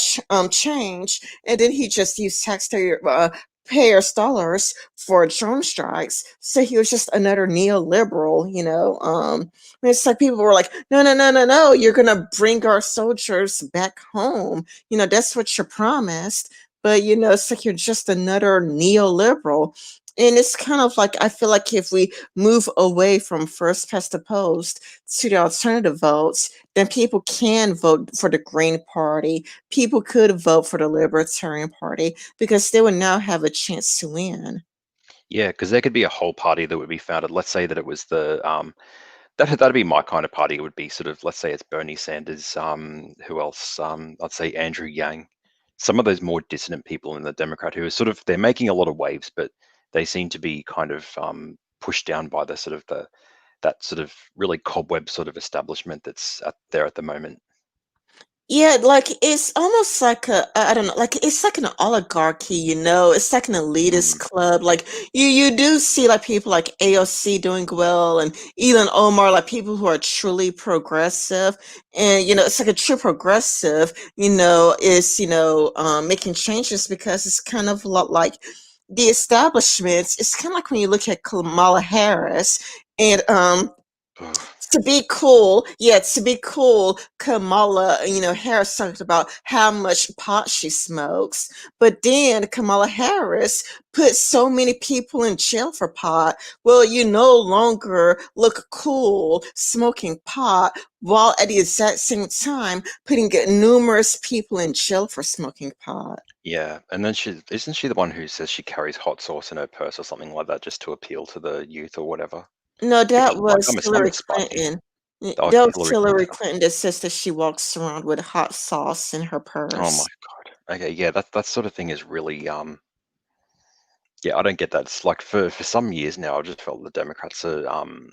change, and then he just used taxpayer payers dollars for drone strikes. So he was just another neoliberal, and it's like people were like, no, no, no, no, no, you're gonna bring our soldiers back home. That's what you promised. But it's like you're just another neoliberal. And it's kind of like I feel like if we move away from first past the post to the alternative votes, then people can vote for the Green Party. People could vote for the Libertarian Party because they would now have a chance to win. Yeah, because there could be a whole party that would be founded. Let's say that it was the that'd be my kind of party. It would be sort of let's say it's Bernie Sanders. Who else? I'd say Andrew Yang. Some of those more dissident people in the Democrat who are sort of they're making a lot of waves, but they seem to be kind of pushed down by the sort of the that sort of really cobweb sort of establishment that's there at the moment. Yeah, like it's almost like I don't know, like it's like an oligarchy, it's like an elitist Mm, club. Like you do see like people like AOC doing well and Elon Omar, like people who are truly progressive. And it's like a true progressive, is making changes because it's kind of a lot like the establishments. It's kind of like when you look at Kamala Harris and ugh, to be cool, yeah, to be cool, Kamala, Harris talked about how much pot she smokes. But then Kamala Harris put so many people in jail for pot. Well, you no longer look cool smoking pot while at the exact same time putting numerous people in jail for smoking pot. yeah, and then she isn't she the one who says she carries hot sauce in her purse or something like that just to appeal to the youth or whatever? No, that Because like was I'm Hillary a spicy. Clinton. Oh, That was Hillary Hillary Clinton. Clinton that says that she walks around with hot sauce in her Oh my purse. God. Okay, yeah, that sort of thing is really yeah, I don't get that. It's like for some years now, I just felt the Democrats are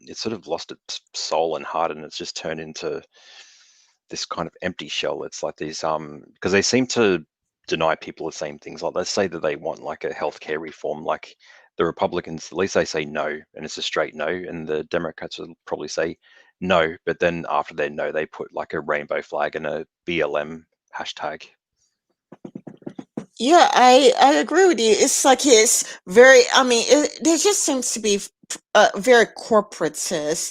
it's sort of lost its soul and heart and it's just turned into this kind of empty shell. It's like these because they seem to deny people the same things. Like let's say that they want like a healthcare reform, like the Republicans, at least they say no, and it's a straight no, and the Democrats will probably say no, but then after their no, they put like a rainbow flag and a BLM hashtag. Yeah, I agree with you. It's like it's very. I mean, there just seems to be very corporatist.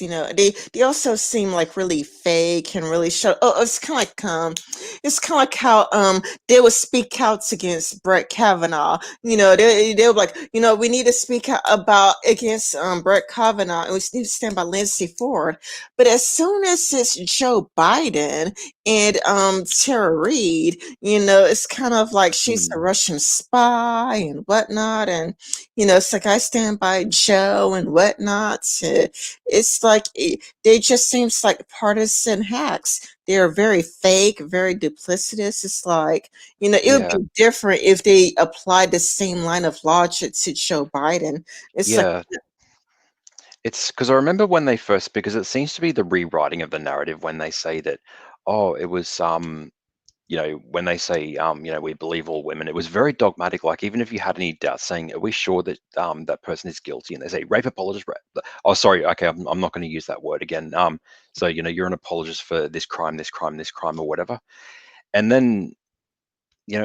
They also seem like really fake and really show. Oh, it's kind of like how they would speak out against Brett Kavanaugh. They were like, we need to speak out about against Brett Kavanaugh, and we need to stand by Lindsey Ford. But as soon as it's Joe Biden and Tara Reid, it's kind of like she's a Mm. Russian spy and whatnot, and it's like I stand by Joe and whatnot. It's like they just seems like partisan hacks. They're very fake, very duplicitous. It's like, it would Yeah, be different if they applied the same line of logic to Joe Biden. It's like, yeah. It's because I remember when they first, because it seems to be the rewriting of the narrative when they say that, oh, it was when they say, we believe all women, it was very dogmatic. Like, even if you had any doubts, saying, are we sure that that person is guilty? And they say, rape apologist. Oh, sorry. Okay, I'm not going to use that word again. So you're an apologist for this crime, this crime, this crime, or whatever. And then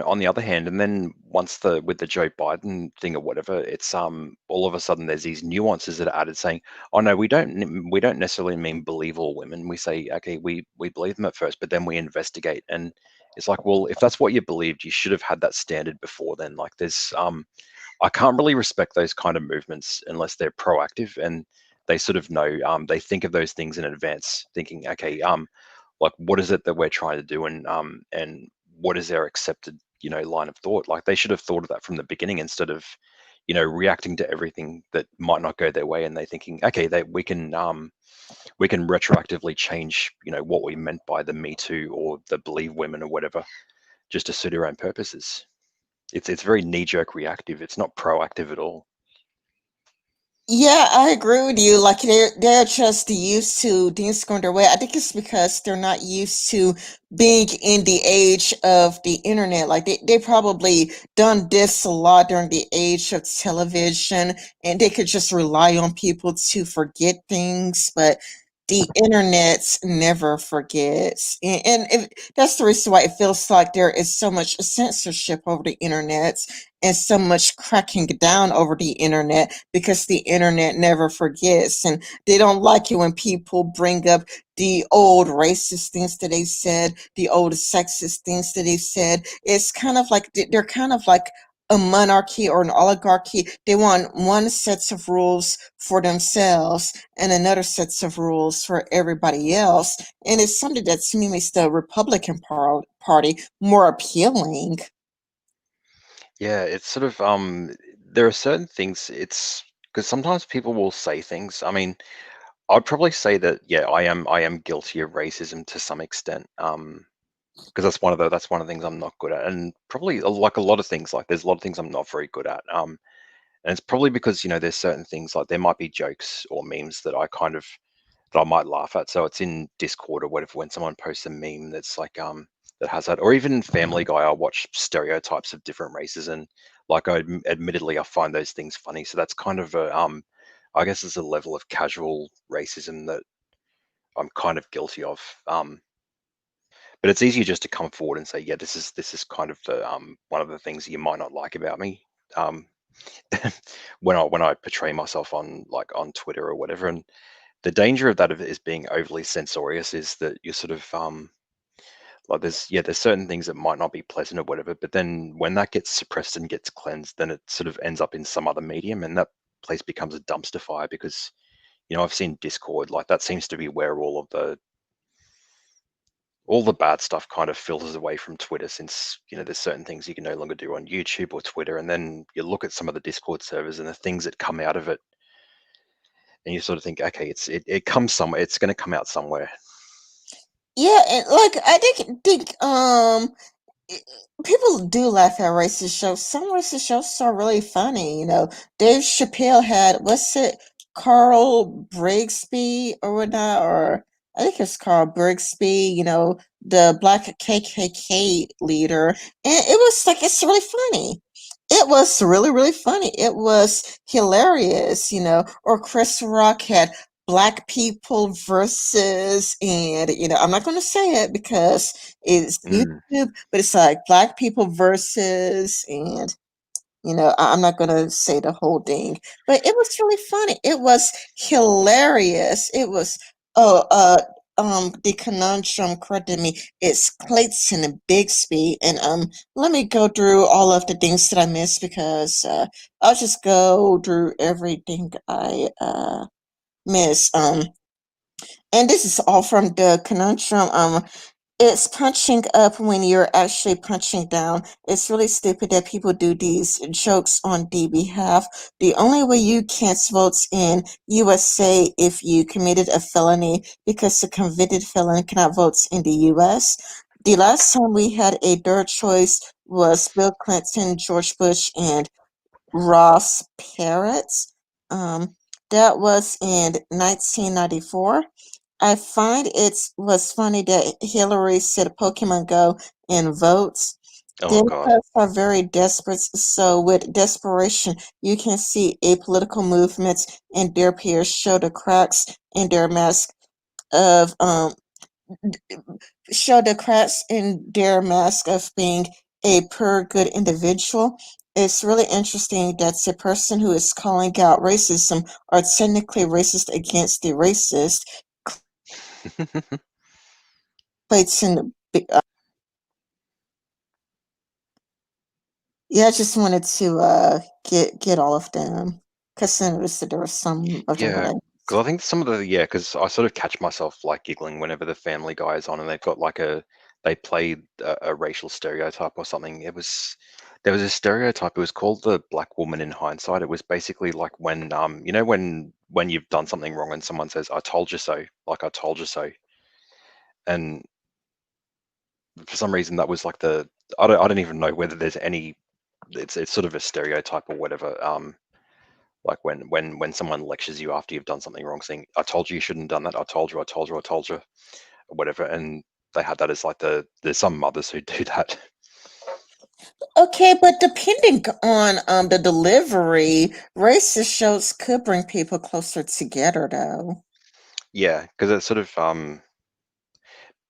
on the other hand, and then once the with the Joe Biden thing or whatever, it's all of a sudden there's these nuances that are added saying, oh no, we don't necessarily mean believe all women. We say, okay, we believe them at first, but then we investigate. And it's like, well, if that's what you believed, you should have had that standard before then. Like, there's I can't really respect those kind of movements unless they're proactive and they sort of know, they think of those things in advance, thinking, okay, like, what is it that we're trying to do, and what is their accepted line of thought. Like, they should have thought of that from the beginning instead of reacting to everything that might not go their way, and they thinking, okay, they we can retroactively change what we meant by the Me Too or the Believe Women or whatever, just to suit our own purposes. It's very knee-jerk reactive. It's not proactive at all. yeah, I agree with you. Like they're just used to things going their way. I think it's because they're not used to being in the age of the internet. Like they probably done this a lot during the age of television, and they could just rely on people to forget things. But the internet never forgets, that's the reason why it feels like there is so much censorship over the internet and so much cracking down over the internet, because the internet never forgets, and they don't like it when people bring up the old racist things that they said, the old sexist things that they said. It's kind of like they're kind of like a monarchy or an oligarchy. They want one sets of rules for themselves and another sets of rules for everybody else, and it's something that to me makes the Republican Party more appealing. Yeah, it's sort of there are certain things. It's because sometimes people will say things. I mean, I'd probably say that, yeah, I am guilty of racism to some extent. Because that's one of the things I'm not good at, and probably like a lot of things. Like, there's a lot of things I'm not very good at. And it's probably because there's certain things, like there might be jokes or memes that I might laugh at. So it's in Discord or whatever, when someone posts a meme that's like that has that, or even Family Guy, I watch stereotypes of different races, and like, admittedly I find those things funny. So that's kind of a I guess it's a level of casual racism that I'm kind of guilty of. But it's easier just to come forward and say, yeah, this is kind of the one of the things you might not like about me. Um, when I portray myself on, like, on Twitter or whatever. And the danger of that is being overly censorious, is that you're sort of like, there's certain things that might not be pleasant or whatever, but then when that gets suppressed and gets cleansed, then it sort of ends up in some other medium, and that place becomes a dumpster fire. Because I've seen Discord, like, that seems to be where all the bad stuff kind of filters away from Twitter, since there's certain things you can no longer do on YouTube or Twitter. And then you look at some of the Discord servers and the things that come out of it, and you sort of think, okay, it comes somewhere, it's going to come out somewhere. Yeah, and like I think i- people do laugh at racist shows. Some racist shows are really funny. Dave Chappelle had, what's it, Carl Brigsby or whatnot, or I think it's Carl Brigsby. The Black KKK leader, and it was like it's really funny. It was really really funny. It was hilarious. Or Chris Rock had Black People versus, and I'm not going to say it because it's Mm. YouTube, but it's like Black People versus, and I'm not gonna say the whole thing, but it was really funny. It was hilarious. It was oh the conundrum corrected me. It's Clayton Bigsby, and let me go through all of the things that I missed because I'll just go through everything I missed. And this is all from the conundrum. It's punching up when you're actually punching down. It's really stupid that people do these jokes on the behalf. The only way you can't vote in USA if you committed a felony because a convicted felon cannot vote in the US. The last time we had a third choice was Bill Clinton, George Bush, and Ross Perot. Um, that was in 1994. I find it was funny that Hillary said Pokemon Go and votes. Oh God. Democrats are very desperate, so with desperation, you can see apolitical movements and their peers show the cracks in their mask of show the cracks in their mask of being a pure good individual. It's really interesting that the person who is calling out racism are technically racist against the racist. Clayton, yeah, I just wanted to get all of them because I noticed that there were some of them that Yeah, I because missed. I think some of the yeah, because I sort of catch myself like giggling whenever the Family Guy is on and they've got like they played a racial stereotype or something. There was a stereotype. It was called the black woman in hindsight. It was basically like when when you've done something wrong and someone says, "I told you so," like "I told you so," and for some reason that was like I don't even know whether there's any. It's sort of a stereotype or whatever. Like when someone lectures you after you've done something wrong, saying, "I told you you shouldn't have done that. I told you. I told you. I told you," or whatever. And they had that as like there's some mothers who do that. Okay, but depending on the delivery, racist shows could bring people closer together, though. Yeah, because it's sort of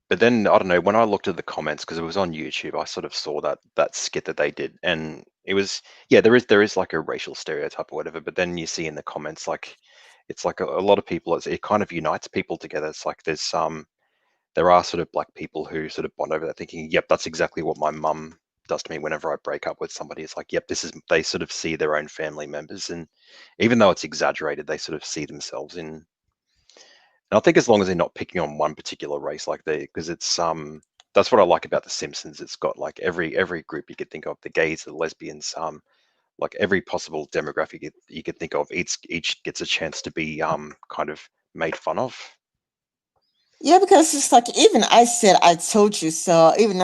but then I don't know, when I looked at the comments because it was on YouTube, I sort of saw that skit that they did, and it was yeah, there is like a racial stereotype or whatever, but then you see in the comments like it's like a lot of people it kind of unites people together. It's like there are sort of black people who sort of bond over that thinking, yep, that's exactly what my mum does to me whenever I break up with somebody. It's like, yep, this is they sort of see their own family members, and even though it's exaggerated, they sort of see themselves in. And I think as long as they're not picking on one particular race, like they, because it's that's what I like about The Simpsons. It's got like every group you could think of, the gays, the lesbians, like every possible demographic you could think of, each gets a chance to be kind of made fun of. Yeah, because it's like even I said I told you so. Even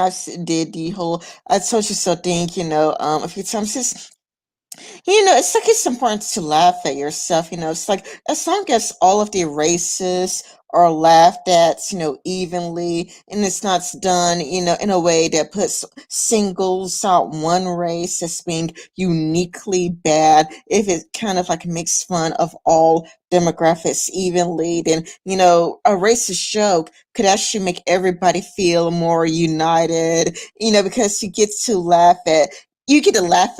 did the whole I told you so thing, a few times. It's like it's important to laugh at yourself. It's like as long as all of the races are laughed at, evenly, and it's not done, in a way that singles out one race as being uniquely bad. If it kind of like makes fun of all demographics evenly, then a racist joke could actually make everybody feel more united. Because you get to laugh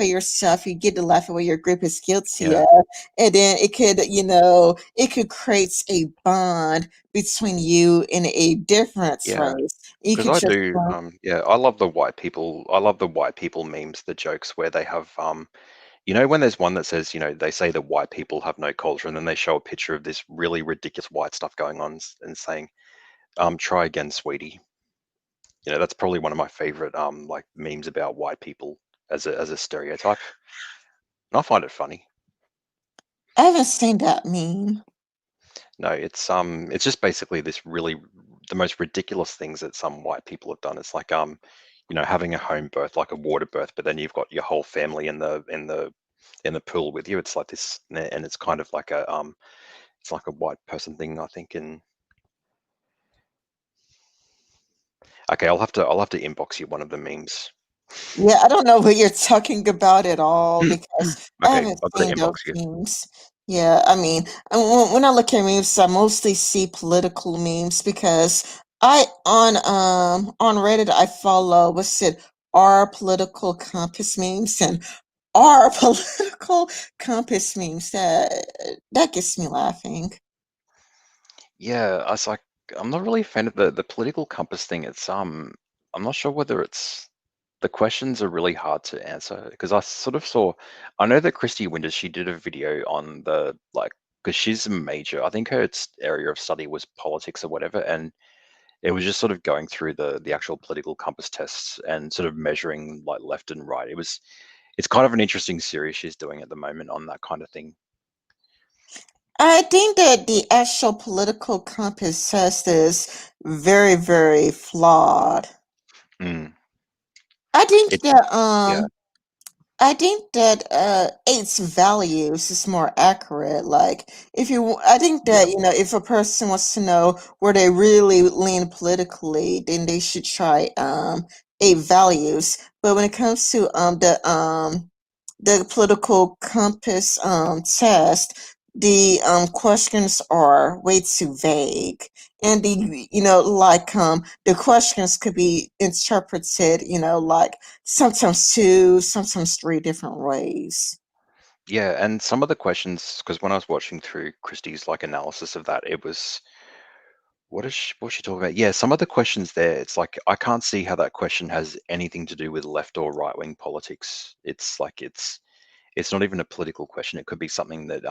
at yourself, you get to laugh at what your group is guilty of, Yeah, and then it could create a bond between you and a different yeah. race. You Because could I just do, yeah, I love the white people. I love the white people memes, the jokes where they have, when there's one that says, they say that white people have no culture, and then they show a picture of this really ridiculous white stuff going on and saying, try again, sweetie. That's probably one of my favorite, like memes about white people as a stereotype, and I find it funny. I haven't seen that meme. No, it's just basically this really the most ridiculous things that some white people have done. It's like having a home birth, like a water birth, but then you've got your whole family in the pool with you. It's like this, and it's kind of like it's like a white person thing, I think. And okay, I'll have to inbox you one of the memes. Yeah, I don't know what you're talking about at all because I Okay, haven't I've got to seen those inbox you. memes. Yeah, I mean, when I look at memes, I mostly see political memes because I on Reddit I follow what's it our political compass memes, and Our political compass memes that gets me laughing. Yeah, I was like, I'm not really a fan of the political compass thing. I'm not sure whether it's the questions are really hard to answer because I sort of saw, I know that Christy Winters, she did a video on the like, because she's a major, I think her area of study was politics or whatever, and it was just sort of going through the actual political compass tests and sort of measuring like left and right. It's kind of an interesting series she's doing at the moment on that kind of thing. I think that the actual political compass test is very, very flawed. Mm. I think It's that yeah, I think that its values is more accurate. Like, if you, I think yeah, that if a person wants to know where they really lean politically, then they should try eight values. But when it comes to the political compass test, the questions are way too vague, and the questions could be interpreted, like sometimes two, sometimes three different ways. yeah. And some of the questions, because when I was watching through Christie's like analysis of that, it was what was she talking about? Yeah, some of the questions there, it's like I can't see how that question has anything to do with left or right wing politics. It's like it's not even a political question. It could be something that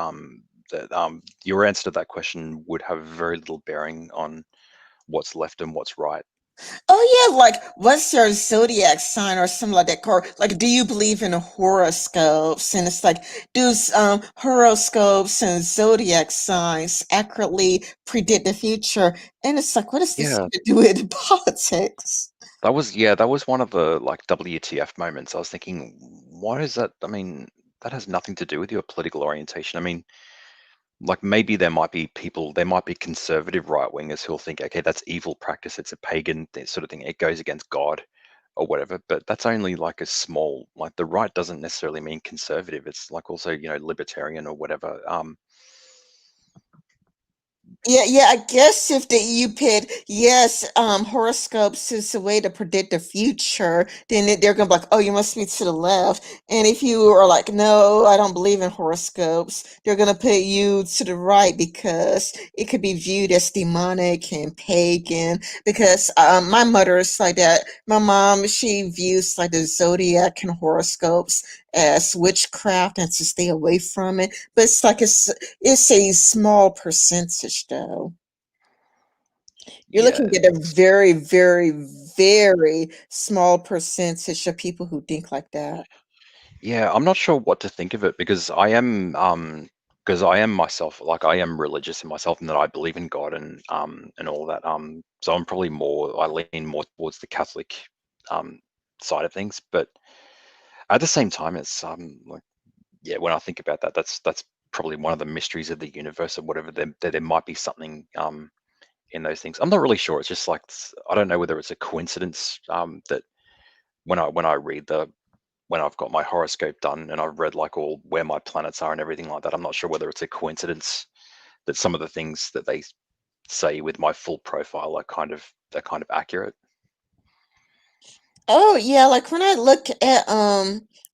your answer to that question would have very little bearing on what's left and what's right. Oh yeah, like what's your zodiac sign or something like that? Or like, do you believe in horoscopes? And it's like, do horoscopes and zodiac signs accurately predict the future? And it's like, what does this Yeah, have to do with politics? that was one of the like WTF moments. I was thinking, why is that? I mean, that has nothing to do with your political orientation. I mean, like maybe there might be conservative right wingers who'll think, okay, that's evil practice, it's a pagan sort of thing, it goes against God or whatever. But that's only like a small, like the right doesn't necessarily mean conservative. It's like also, libertarian or whatever. Yeah, yeah, I guess if the you pit, yes, horoscopes is a way to predict the future, then they're gonna be like, oh, you must be to the left. And if you are like, no, I don't believe in horoscopes, they're gonna put you to the right because it could be viewed as demonic and pagan. Because my mother is like that. My mom, she views like the zodiac and horoscopes as witchcraft and to stay away from it. But it's a small percentage, though. You're looking Yeah, at a very, very, very small percentage of people who think like that. yeah, I'm not sure what to think of it because I am myself, like I am religious in myself and that I believe in God and all that. So I'm probably more, I lean more towards the Catholic um side of things. But at the same time, it's like yeah, when I think about that, that's probably one of the mysteries of the universe or whatever. There might be something in those things. I'm not really sure. It's just like I don't know whether it's a coincidence that when I read the when I've got my horoscope done and I've read like all where my planets are and everything like that. I'm not sure whether it's a coincidence that some of the things that they say with my full profile are they're kind of accurate. Oh yeah, like when I look at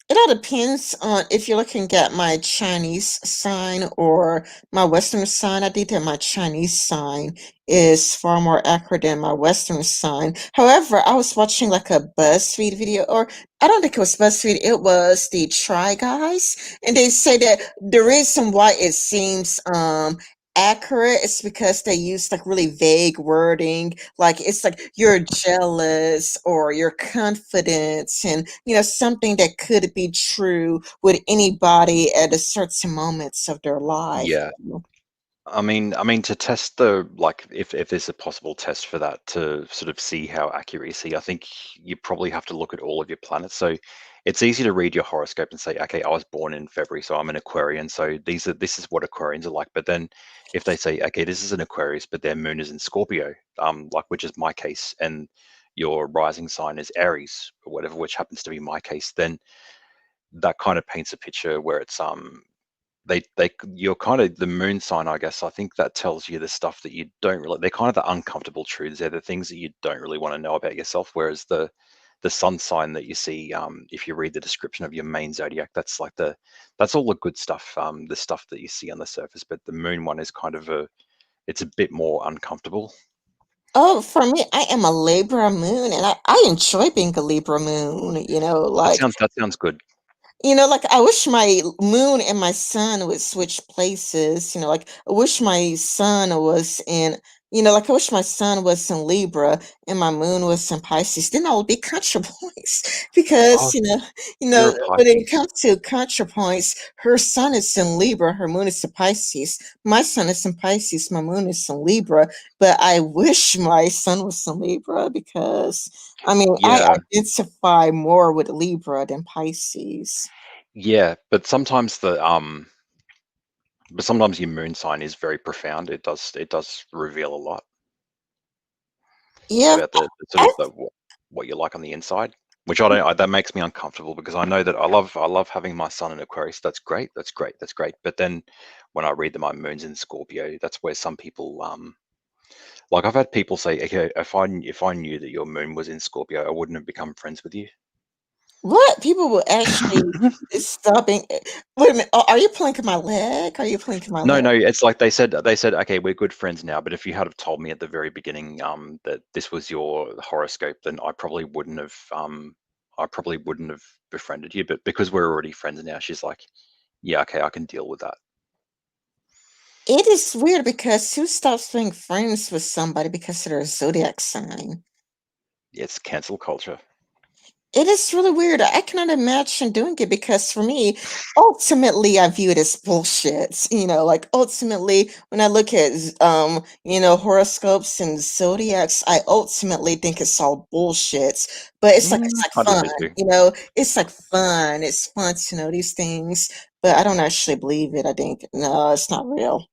it all depends on if you're looking at my Chinese sign or my Western sign. I think that my Chinese sign is far more accurate than my Western sign. However, I was watching like a BuzzFeed video, or I don't think it was BuzzFeed, it was the Try Guys, and they say that the reason why it seems accurate is because they use like really vague wording, like it's like you're jealous or you're confident, and something that could be true with anybody at a certain moments of their life. Yeah. I mean, to test the like, if there's a possible test for that to sort of see how accurate you see, I think you probably have to look at all of your planets. So it's easy to read your horoscope and say, okay, I was born in February, so I'm an Aquarian. So this is what Aquarians are like. But then if they say, okay, this is an Aquarius, but their moon is in Scorpio, like which is my case, and your rising sign is Aries or whatever, which happens to be my case, then that kind of paints a picture where it's they you're kind of the moon sign, I guess. I think that tells you the stuff that you don't really, they're kind of the uncomfortable truths. They're the things that you don't really want to know about yourself. Whereas the sun sign that you see, if you read the description of your main zodiac, that's like that's all the good stuff, the stuff that you see on the surface. But the moon one is kind of it's a bit more uncomfortable. Oh, for me, I am a Libra moon, and I enjoy being a Libra moon. That sounds good. Like I wish my moon and my sun would switch places. Like I wish my sun was in, like I wish my sun was in Libra and my moon was in Pisces. Then I would be ContraPoints because Oh, you're a when it Pisces. comes to ContraPoints, her sun is in Libra, her moon is in Pisces. My sun is in Pisces, my moon is in Libra. But I wish my sun was in Libra because I Yeah, identify more with Libra than Pisces. yeah, but sometimes your moon sign is very profound. It does reveal a lot Yeah, about the sort I of what you like on the inside, which I don't. That makes me uncomfortable because I know that I love having my sun in Aquarius. That's great. That's great. That's great. But then when I read that my moon's in Scorpio, that's where some people like I've had people say, okay, if I knew that your moon was in Scorpio, I wouldn't have become friends with you. what people will actually stopping. Wait a minute. Are you plinking my leg? Are you plinking my No, leg? no, it's like they said, okay, we're good friends now, but if you had have told me at the very beginning that this was your horoscope, then I probably wouldn't have befriended you. But because we're already friends now, she's like, yeah, okay, I can deal with that. It is weird because who stops being friends with somebody because of their zodiac sign? It's cancel culture. It is really weird. I cannot imagine doing it because for me, ultimately, I view it as bullshit. Like ultimately, when I look at horoscopes and zodiacs, I ultimately think it's all bullshit. But it's like I do fun. too. It's like fun. It's fun to know these things, but I don't actually believe it. I think no, it's not real.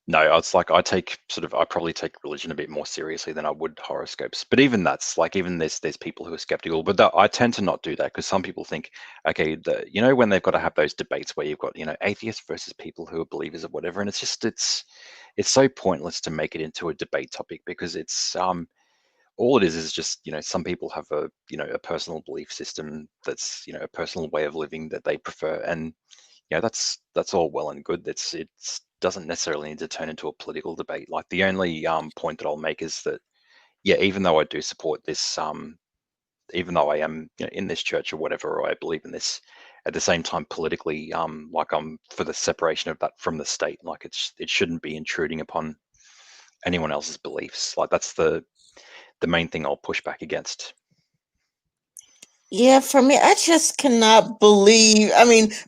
No, it's like I probably take religion a bit more seriously than I would horoscopes. But even that's like even there's people who are skeptical, but I tend to not do that because some people think, okay, when they've got to have those debates where you've got atheists versus people who are believers or whatever, and it's so pointless to make it into a debate topic because it's all it is just some people have a personal belief system that's a personal way of living that they prefer, and that's all well and good. It's doesn't necessarily need to turn into a political debate. Like the only point that I'll make is that yeah, even though I do support this, even though I am in this church or whatever, or I believe in this, at the same time politically, like I'm for the separation of that from the state. Like it shouldn't be intruding upon anyone else's beliefs. Like that's the main thing I'll push back against. Yeah, for me, I just cannot believe.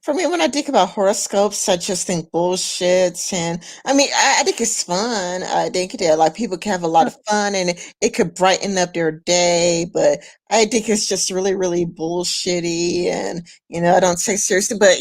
For me, when I think about horoscopes, I just think bullshit. And I think it's fun. I think that like people can have a lot of fun and it could brighten up their day. But I think it's just really, really bullshitty. And I don't take it seriously. But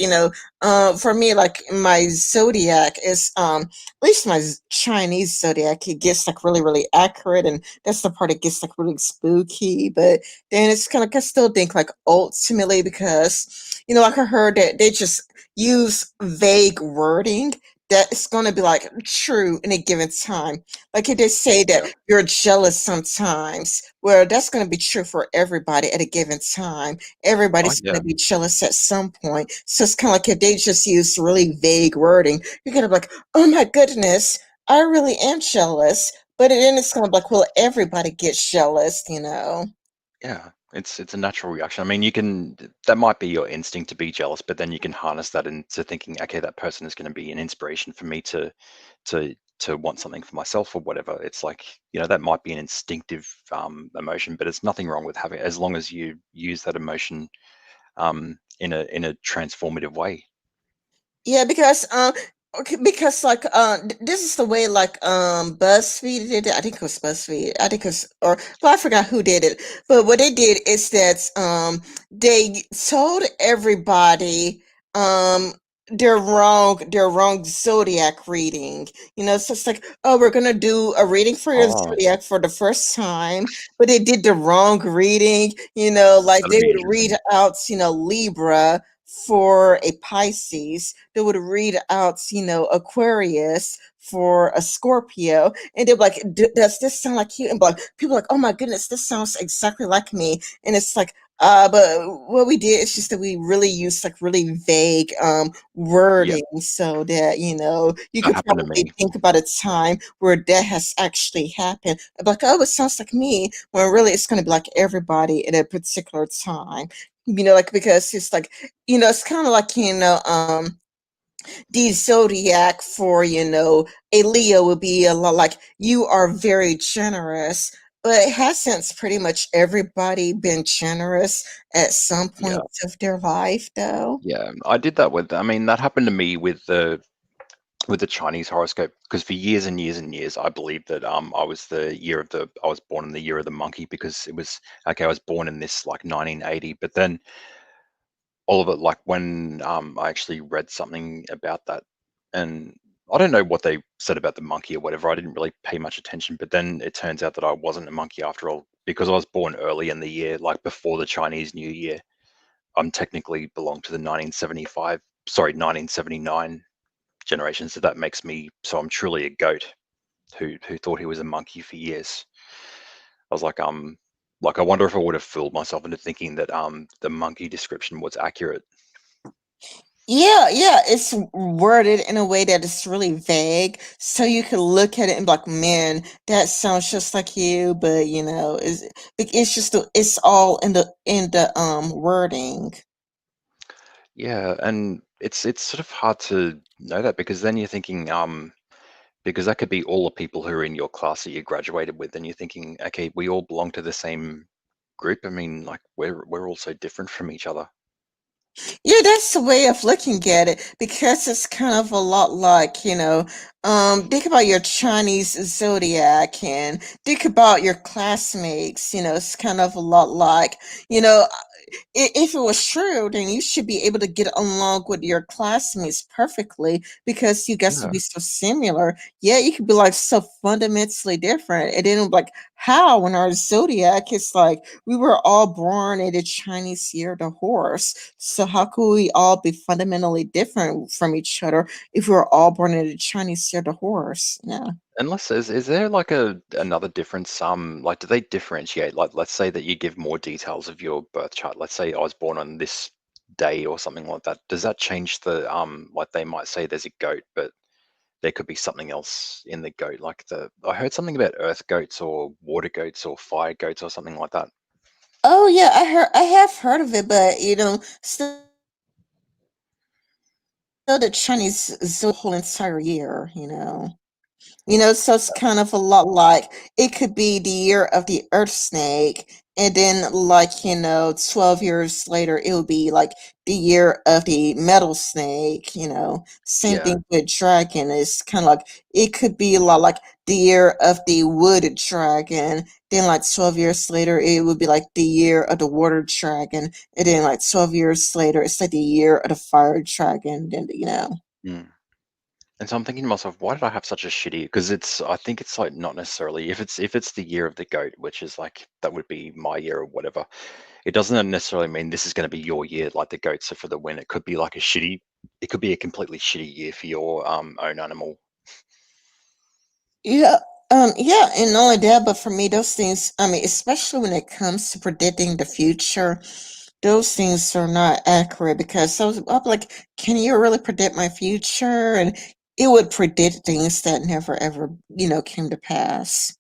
for me, like my zodiac is at least my Chinese zodiac, it gets like really, really accurate, and that's the part that gets like really spooky. But then it's kind of like I still think like ultimately because like I heard that they just use vague wording that it's going to be like true in a given time. Like if they say that Yeah. you're jealous sometimes, well, that's going to be true for everybody at a given time. Oh Everybody's going yeah. to be jealous at some point. So it's kind of like if they just use really vague wording, you're going to be like, oh my goodness, I really am jealous. But then it's going to be like, well, everybody gets jealous. Yeah, it's a natural reaction. I mean, that might be your instinct to be jealous, but then you can harness that into thinking, okay, that person is going to be an inspiration for me to to want something for myself or whatever. It's like, that might be an instinctive emotion, but it's nothing wrong with having as long as you use that emotion in a transformative way. Yeah, because okay, because like this is the way like BuzzFeed did it. I think it was BuzzFeed. I think it was or well, I forgot who did it. But what they did is that they told everybody um their wrong zodiac reading. So it's like, oh, we're gonna do a reading for your Oh, zodiac for the first time, but they did the wrong reading. Like that'd they be would read interesting. out Libra for a Pisces, they would read out, Aquarius for a Scorpio, and they're like, "Does this sound like you?" And like people are like, "Oh my goodness, this sounds exactly like me." And it's like, but what we did is just that we really used like really vague Yeah, wording so that you that could happened to probably me. think about a time where that has actually happened. Like, oh, it sounds like me, when really it's going to be like everybody at a particular time. Like because it's like it's kind of like the zodiac for a Leo would be a lot like you are very generous, but hasn't pretty much everybody been generous at some Yeah, point of their life though? yeah. I did that with. I mean, that happened to me with the Chinese horoscope because for years and years and years I believed that I was born in the year of the monkey because it was okay. I was born in this like 1980, but then all of it like when I actually read something about that, and I don't know what they said about the monkey or whatever. I didn't really pay much attention, but then it turns out that I wasn't a monkey after all because I was born early in the year, like before the Chinese New Year. I'm technically belong to the 1975, sorry, 1979 generation, so that makes me so I'm truly a goat who thought he was a monkey for years. I was like I wonder if I would have fooled myself into thinking that the monkey description was accurate. Yeah, yeah, it's worded in a way that is really vague, so you could look at it and be like, "Man, that sounds just like you," but it's just it's all in the wording. Yeah, and it's sort of hard to know that because then you're thinking because that could be all the people who are in your class that you graduated with, and you're thinking, okay, we all belong to the same group. I mean, like we're all so different from each other. Yeah, that's the way of looking at it because it's kind of a lot like, think about your Chinese zodiac and think about your classmates. It's kind of a lot like, you know, if it was true, then you should be able to get along with your classmates perfectly because you guys would Yeah. be so similar. Yeah, you could be like so fundamentally different. And then like how in our zodiac, it's like we were all born in the Chinese year of the horse. So how could we all be fundamentally different from each other if we were all born in the Chinese year of the horse? Yeah. Unless is there like a another difference? Like do they differentiate? Like let's say that you give more details of your birth chart. Let's say I was born on this day or something like that. Does that change the like they might say there's a goat, but there could be something else in the goat. Like the I heard something about earth goats or water goats or fire goats or something like that. Oh yeah, I have heard of it, but still the Chinese zoo whole entire year, so it's kind of a lot like it could be the year of the earth snake, and then like, 12 years later, it would be like the year of the metal snake, Same Yeah. thing with dragon. It's kind of like it could be a lot like the year of the wood dragon. Then like 12 years later, it would be like the year of the water dragon. And then like 12 years later, it's like the year of the fire dragon. Then. Mm. And so I'm thinking to myself, why did I have such a shitty? Because it's I think it's like not necessarily if it's the year of the goat, which is like that would be my year or whatever. It doesn't necessarily mean this is going to be your year, like the goats are for the win. It could be like a shitty. It could be a completely shitty year for your own animal. Yeah, yeah, and not only that, but for me, those things, I mean, especially when it comes to predicting the future, those things are not accurate because I'm like, can you really predict my future? And it would predict things that never ever, came to pass.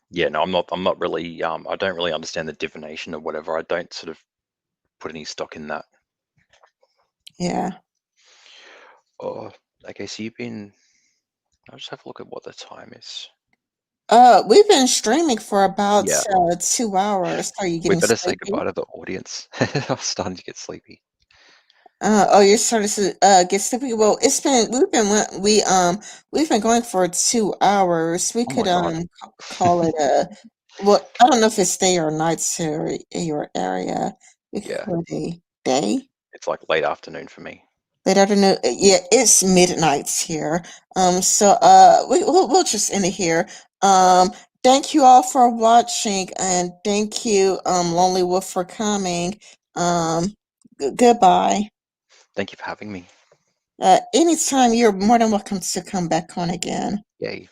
Yeah, no, I'm not really. I don't really understand the divination or whatever. I don't sort of put any stock in that. Yeah. Oh, okay. So you've been. I'll just have a look at what the time is. We've been streaming for about Yeah, 2 hours. Are you we getting better say sleepy? goodbye to the audience. I'm starting to get sleepy. Oh, you're starting to get sleepy. Well, we've been going for 2 hours. We Oh could my god. call it a well, I don't know if it's day or nights here in your area. We could Yeah, call it a day. it's like late afternoon for me. But I don't know. Yeah, it's midnights here. So we'll just end it here. Thank you all for watching, and thank you, Lonely Wolf, for coming. Um, Goodbye. Thank you for having me. Anytime, you're more than welcome to come back on again. Yay.